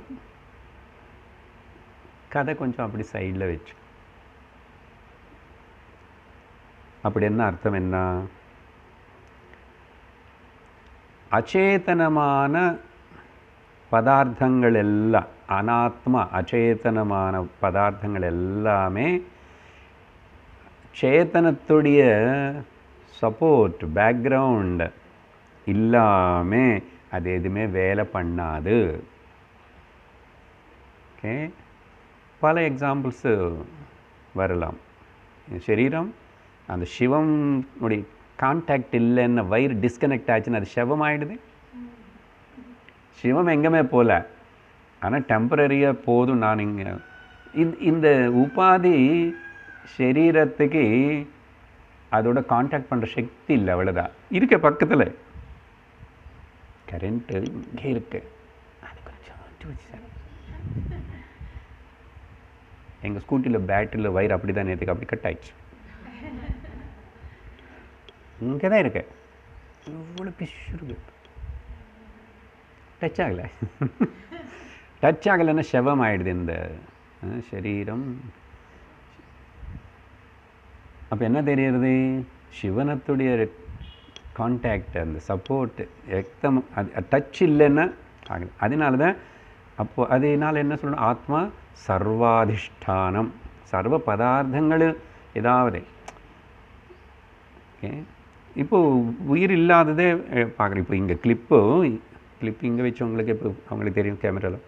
கதை கொஞ்சம் அப்படி சைடில் வச்சு. அப்படி என்ன அர்த்தம்? என்ன அச்சேதனமான பதார்த்தங்கள் எல்லாம், அனாத்மா அச்சேதனமான பதார்த்தங்கள் எல்லாமே சேத்தனத்துடைய சப்போர்ட் பேக்ரவுண்ட் இல்லாமல் அது எதுவுமே வேலை பண்ணாது. ஓகே, பல எக்ஸாம்பிள்ஸு வரலாம். சரீரம் அந்த சிவனுடைய கான்டாக்ட் இல்லைன்னு வயிறு டிஸ்கனெக்ட் ஆச்சுன்னு அது சிவம் ஆகிடுது. சிவம் எங்கேயுமே போகல, ஆனால் டெம்பரரியாக போதும். நான் இங்கே இந்த உபாதி சரீரத்துக்கு அதோட கான்டாக்ட் பண்ணுற சக்தி இல்லை, அவ்வளோதான். இருக்க பக்கத்தில் கரண்ட்டு இங்கே இருக்கு. அது கொஞ்சம் எங்கள் ஸ்கூட்டியில் பேட்டரியில் வயிறு அப்படி தான் நேற்றுக்கு அப்படி கட் ஆயிடுச்சு. இங்கே தான் இருக்கு, இவ்வளோ பிசுருக்கு. டச் ஆகலை. டச் ஆகலைன்னா செவம் ஆகிடுது இந்த சரீரம். அப்போ என்ன தெரியுறது? சிவனத்துடைய கான்டாக்ட், அந்த சப்போர்ட் ரத்தம் அது டச் இல்லைன்னா ஆகலை. அதனால தான் அப்போது அதனால் என்ன சொல்லணும்? ஆத்மா சர்வாதிஷ்டானம், சர்வ பதார்த்தங்கள் ஏதாவது. ஓகே, இப்போது உயிர் இல்லாததே பார்க்குறேன். இப்போ இங்கே கிளிப்பு இங்கே வச்சு உங்களுக்கு இப்போ அவங்களுக்கு தெரியும் கேமராவில்.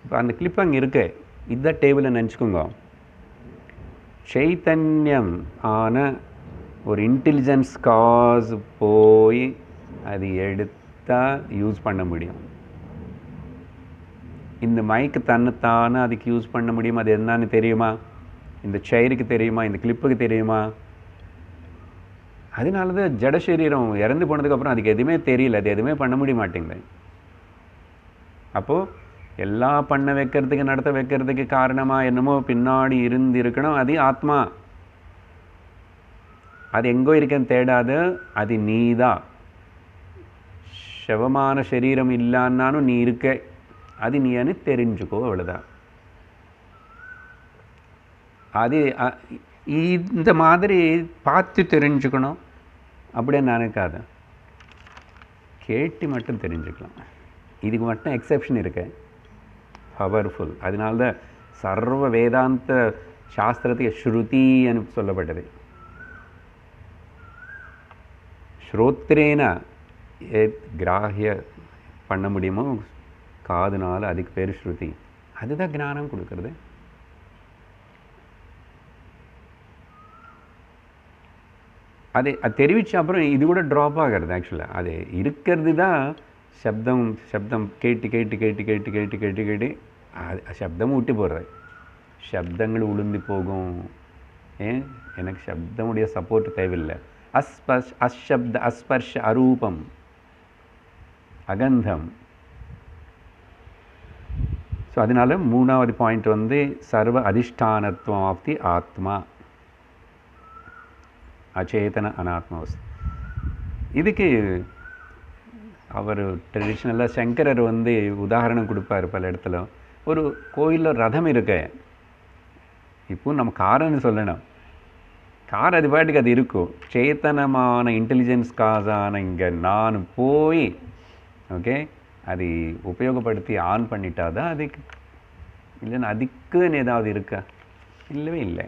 இப்போ அந்த கிளிப் அங்கே இருக்கு, இதுதான் டேபிளை நினச்சிக்கோங்க. சைத்தன்யம் ஆன ஒரு இன்டெலிஜென்ஸ் காஸ் போய் அது எடுத்தால் யூஸ் பண்ண முடியும். இந்த மைக்கு தன்னைத்தானே அதுக்கு யூஸ் பண்ண முடியுமா? அது என்னன்னு தெரியுமா? இந்த சேருக்கு தெரியுமா? இந்த கிளிப்புக்கு தெரியுமா? அதனால தான் ஜட சரீரம் இறந்து போனதுக்கப்புறம் அதுக்கு எதுவுமே தெரியல, அது எதுவுமே பண்ண முடிய மாட்டேங்குது. அப்போது எல்லாம் பண்ண வைக்கிறதுக்கு நடத்த வைக்கிறதுக்கு காரணமாக என்னமோ பின்னாடி இருந்து இருக்கணும், அது ஆத்மா. அது எங்கோ இருக்கேன்னு தேடாத, அது நீ தான். சவமான சரீரம் இல்லான்னாலும் நீ இருக்க, அது நீன்னு தெரிஞ்சுக்கோ, அவ்வளோதான். அது இந்த மாதிரி பார்த்து தெரிஞ்சுக்கணும் அப்படின்னு நினைக்காத, கேட்டு மட்டும் தெரிஞ்சுக்கலாம். இதுக்கு மட்டும் எக்ஸெப்ஷன் இருக்கு, பவர்ஃபுல். அதனால்தான் சர்வ வேதாந்த சாஸ்திரத்துக்கு ஸ்ருதின்னு சொல்லப்பட்டது. ஸ்ரோத்ரேன கிராஹ்ய பண்ண முடியுமோ காதுனால, அதுக்கு பேர் ஸ்ருதி. அதுதான் ஞானம் கொடுக்கறது. அது தெரிவித்த அப்புறம் இது கூட ட்ராப் ஆகிறது. ஆக்சுவலாக அது இருக்கிறது தான் சப்தம் கேட்டு கேட்டு கேட்டு கேட்டு கேட்டு கேட்டு கேட்டு சப்தமும் விட்டு போடுறது. சப்தங்கள் உளுந்து போகும். எனக்கு சப்தமுடைய சப்போர்ட் தேவையில்லை. அஸ்பர்ஷ அரூபம் அகந்தம். ஸோ அதனால மூணாவது பாயிண்ட் வந்து சர்வ அதிஷ்டானத்துவம் ஆஃப் தி ஆத்மா, அச்சேதன அனாத்மாவஸ்து. இதுக்கு அவர் ட்ரெடிஷ்னலாக சங்கரர் வந்து உதாரணம் கொடுப்பார் பல இடத்துல. ஒரு கோயிலில் ரதம் இருக்கு, இப்போ நம்ம காரன்னு சொல்லணும், கார் அது பாட்டுக்கு அது இருக்கும். சேத்தனமான இன்டெலிஜென்ஸ் காசான இங்கே நான் போய் ஓகே அது உபயோகப்படுத்தி ஆன் பண்ணிட்டா தான் அதுக்கு, இல்லைன்னா அதுக்குன்னு ஏதாவது இருக்கா? இல்லவே இல்லை.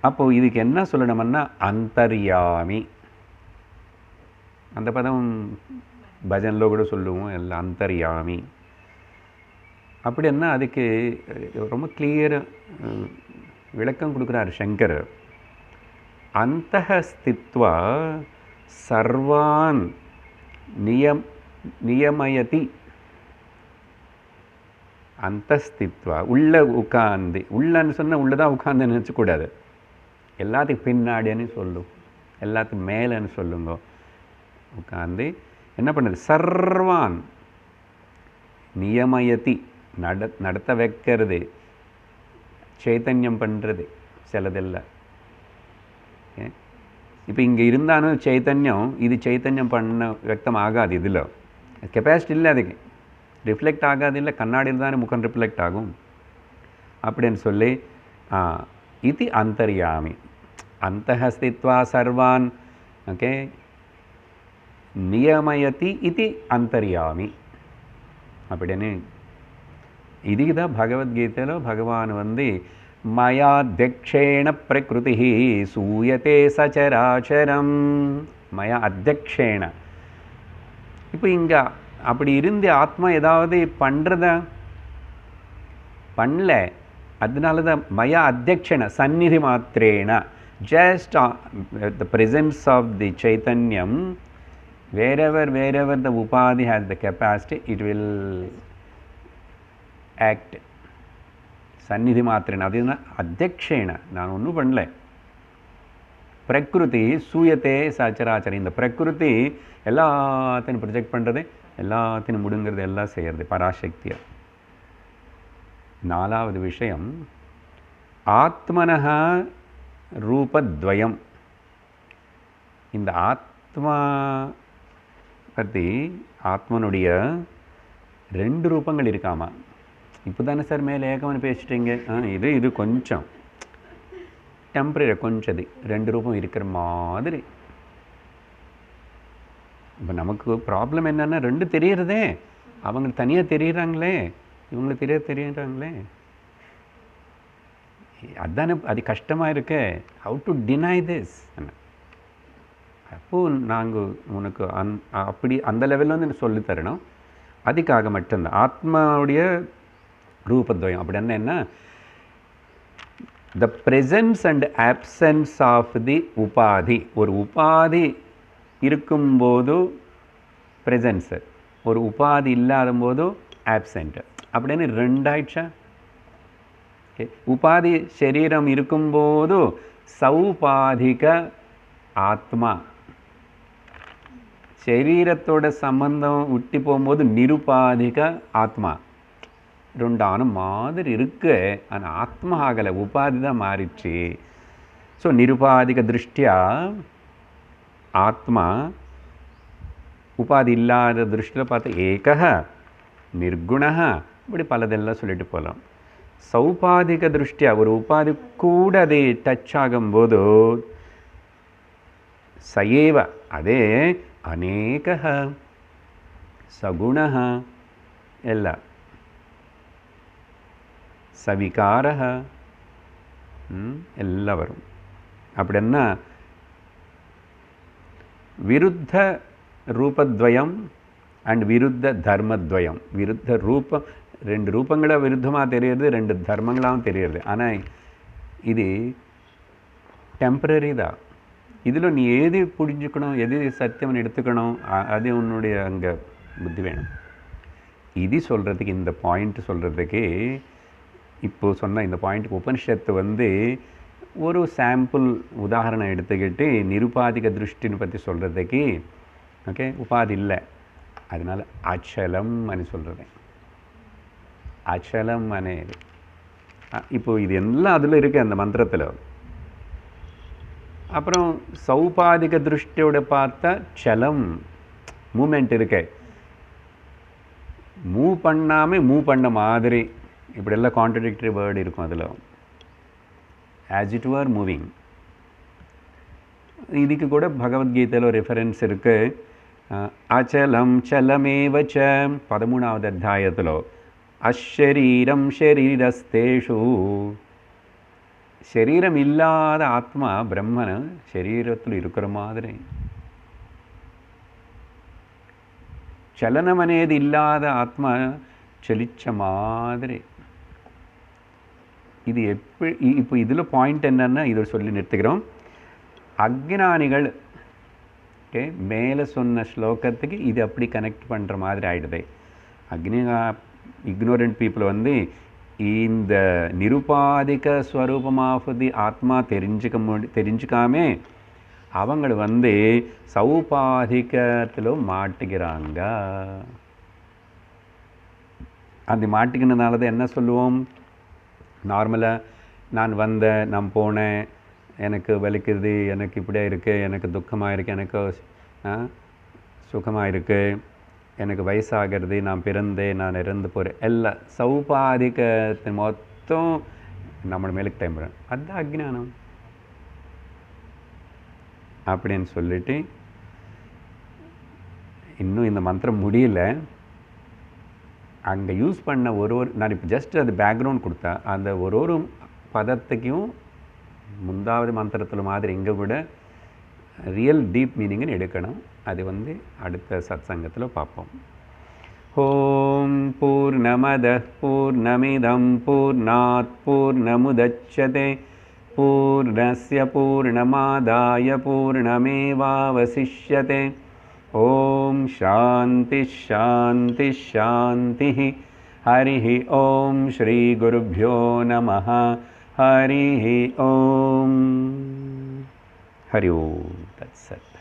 அப்போது இதுக்கு என்ன சொல்லணும்னா அந்தர்யாமி. அந்த பதம் பஜனில் கூட சொல்லுவோம், எல்லாம் அந்தர்யாமி. அப்படின்னா அதுக்கு ரொம்ப கிளியர் விளக்கம் கொடுக்குறாரு சங்கர். அந்தஹ ஸ்தித்வா சர்வான் நியமயதி. அந்தஸ்தித்வா உள்ள உட்காந்து, உள்ளன்னு சொன்னால் உள்ளதான் உட்காந்து நினச்சக்கூடாது. எல்லாத்துக்கும் பின்னாடின்னு சொல்லும், எல்லாத்துக்கும் மேலேன்னு சொல்லுங்க. உட்காந்து என்ன பண்ணுது? சர்வான் நியமயதி, நடத்த வைக்கிறது, சைத்தன்யம் பண்ணுறது சிலதெல்லாம். இப்போ இங்கே இருந்தாலும் சைத்தன்யம், இது சைத்தன்யம் பண்ண வியக்தம் ஆகாது. இதில் கெப்பாசிட்டி இல்லை, அதுக்கு ரிஃப்ளெக்ட் ஆகாது. இல்லை கண்ணாடியில் தானே முகம் ரிஃப்ளெக்ட் ஆகும் அப்படின்னு சொல்லி இது அந்தர்யாமி. அந்தஹ ஸ்தித்வா சர்வான் ஓகே நியமயதி இது அந்தர்யாமி அப்படின்னு. இதுக்கு தான் பகவத்கீதையில் பகவான் வந்து மயாத்யக்ஷேண பிரகிருதி சூயதே சச்சராச்சரம். மயா அத்தியக்ஷேண. இப்போ இங்கே அப்படி இருந்து ஆத்மா ஏதாவது பண்ணுறதா? பண்ணல. அதனால தான் மயா அத்தியக்ஷேண சந்நிதி மாத்திரேன, just the presence of the Chaitanyam, wherever the Upadhi has the capacity, it will act. சந்நிதி மாத்திரேன, அதுனா அத்தியக்ஷேன, நான் ஒன்றும் பண்ணல. பிரகிருதி சூயத்தே சச்சராச்சரம். இந்த பிரகிருதி எல்லாத்தையும் ப்ரொஜெக்ட் பண்ணுறது, எல்லாத்தையும் முடுங்கிறது, எல்லாம் செய்கிறது பராசக்தியாக. நாலாவது விஷயம் ஆத்மனஹ ரூபத்வயம். இந்த ஆத்மா பற்றி, ஆத்மனுடைய 2 ரூபங்கள் இருக்காமா. இப்போ தானே சார் மேலே ஏகம்னு பேசிட்டீங்க. இது கொஞ்சம் டெம்பரரி, கொஞ்சம் அது 2 ரூபம் இருக்கிற மாதிரி. இப்போ நமக்கு ப்ராப்ளம் என்னென்னா 2 தெரியறதே, அவங்களுக்கு தனியாக தெரியுறாங்களே, இவங்களுக்கு தெரியுறாங்களே, அதுதானே அது கஷ்டமாக இருக்கு. How to deny this? அப்போது நாங்கள் உனக்கு அப்படி அந்த லெவலில் வந்து சொல்லித்தரணும். அதுக்காக மட்டும்தான் ஆத்மாவுடைய ரூபத்வயம் அப்படி என்ன, the presence and absence of the உபாதி. ஒரு உபாதி இருக்கும்போது ப்ரெசன்ஸு, ஒரு உபாதி இல்லாத போது ஆப்சென்ட்டு அப்படின்னு 2 ஆயிடுச்சா? உபாதி சரீரம் இருக்கும்போது சௌபாதிக ஆத்மா, சரீரத்தோட சம்பந்தம் விட்டு போகும்போது நிருபாதிக ஆத்மா. 2 ஆன மாதிரி இருக்கு, ஆனால் ஆத்மா ஆகலை, உபாதி தான் மாறிடுச்சு. ஸோ நிருபாதிக திருஷ்டியா ஆத்மா, உபாதி இல்லாத திருஷ்டியில் பார்த்து ஏகः நிர்குணः, இப்படி பலதெல்லாம் சொல்லிட்டு போகலாம். சௌபாதிக திருஷ்டியா ஒரு உபாதி கூட அதை டச் ஆகும்போது சயேவ, அதே அநேகः சகுணः எல்லாம் சவிகாரः எல்லாம் வரும். அப்படின்னா விருத்த ரூபத்வயம் அண்ட் விருத்த தர்மத்வயம். விருத்த ரூபம், 2 ரூபங்களாக விருத்தமாக தெரியுது, 2 தர்மங்களாகவும் தெரியுது. ஆனால் இது டெம்பரரி தான். இதில் நீ எது புரிஞ்சுக்கணும், எது சத்தியம்னு எடுத்துக்கணும், அது உன்னுடைய அங்கே புத்தி வேணும். இது சொல்கிறதுக்கு, இந்த பாயிண்ட் சொல்கிறதுக்கு, இப்போது சொன்ன இந்த பாயிண்ட்டுக்கு உபனிஷத்து வந்து ஒரு சாம்பிள் உதாரணம் எடுத்துக்கிட்டு நிருபாதிக திருஷ்டின்னு பற்றி சொல்கிறதுக்கு, ஓகே, உபாதி இல்லை, அதனால் அச்சலம் అని சொல்கிறது. அச்சலம் అనేది இப்போது இது எல்லாம் அதில் இருக்குது அந்த மந்திரத்தில். அப்புறம் சௌபாதிக திருஷ்டியோட பார்த்தா சலம், மூமெண்ட் இருக்கு, மூவ் பண்ணாமல் மூவ் பண்ண மாதிரி, இப்படியெல்லாம் கான்ட்ரடிக்டரி வேர்டு இருக்கும் அதில். As it were moving. இதுக்கு கூட பகவத்கீதையில் ஒரு ரெஃபரன்ஸ் இருக்குது. அச்சலம் சலமேவச்ச 13வது அத்தியாயத்தில் அஷரீரம் ஷரீரஸ்தேஷு. சரீரம் இல்லாத ஆத்மா பிரம்மன் சரீரத்தில் இருக்கிற மாதிரி, சலனம் అనేది இல்லாத ஆத்மா చలిச்ச மாதிரி. இது எப்படி, இப்போ இதில் பாயிண்ட் என்னன்னா, இதை சொல்லி நிறுத்துக்கிறோம். அக்ஞானிகள், ஓகே, மேலே சொன்ன ஸ்லோகத்துக்கு இது அப்படி கனெக்ட் பண்ணுற மாதிரி ஆகிடுது. இக்னோரண்ட் பீப்புள் வந்து இந்த நிருபாதிக ஸ்வரூபமாக தி ஆத்மா தெரிஞ்சுக்காமே அவங்க வந்து சௌபாதிகத்தில் மாட்டிக்கிறாங்க. அந்த மாட்டிக்கினதுனால தான் என்ன சொல்லுவோம், நார்மலாக நான் வந்தேன், நான் போனேன், எனக்கு வலிக்குது, எனக்கு இப்படியே இருக்குது, எனக்கு துக்கமாக இருக்குது, எனக்கு சுகமாக இருக்குது, எனக்கு வயசாகிறது, நான் பிறந்தேன், நான் இறந்து போகிறேன், எல்லாம் சௌபாதிகத்தை மொத்தம் நம்ம மேலுக்கு டைம்புறேன். அதுதான் அஜ்ஞானம் அப்படின்னு சொல்லிட்டு, இன்னும் இந்த மந்திரம் முடியல. அங்கே யூஸ் பண்ண ஒரு நான் இப்போ ஜஸ்ட் அது பேக்ரவுண்ட் கொடுத்தா, அந்த ஒரு பதத்துக்கும் முந்தாவது மந்திரத்தில் மாதிரி இங்கே கூட ரியல் டீப் மீனிங்னு எடுக்கணும். அது வந்து அடுத்த சத்சங்கத்தில் பார்ப்போம். ஓம் பூர்ணமதః பூர்ணமிதம் பூர்ணாத் பூர்ணமுதச்யதே பூர்ணஸ்ய பூர்ணமாதாய பூர்ணமேவாவசிஷ்யதே. ஓம் சாந்தி சாந்தி சாந்தி. ஹரி ஓம் ஸ்ரீ குருभ्यो நமः. हरि ओम. हरि ओम तत्सत्.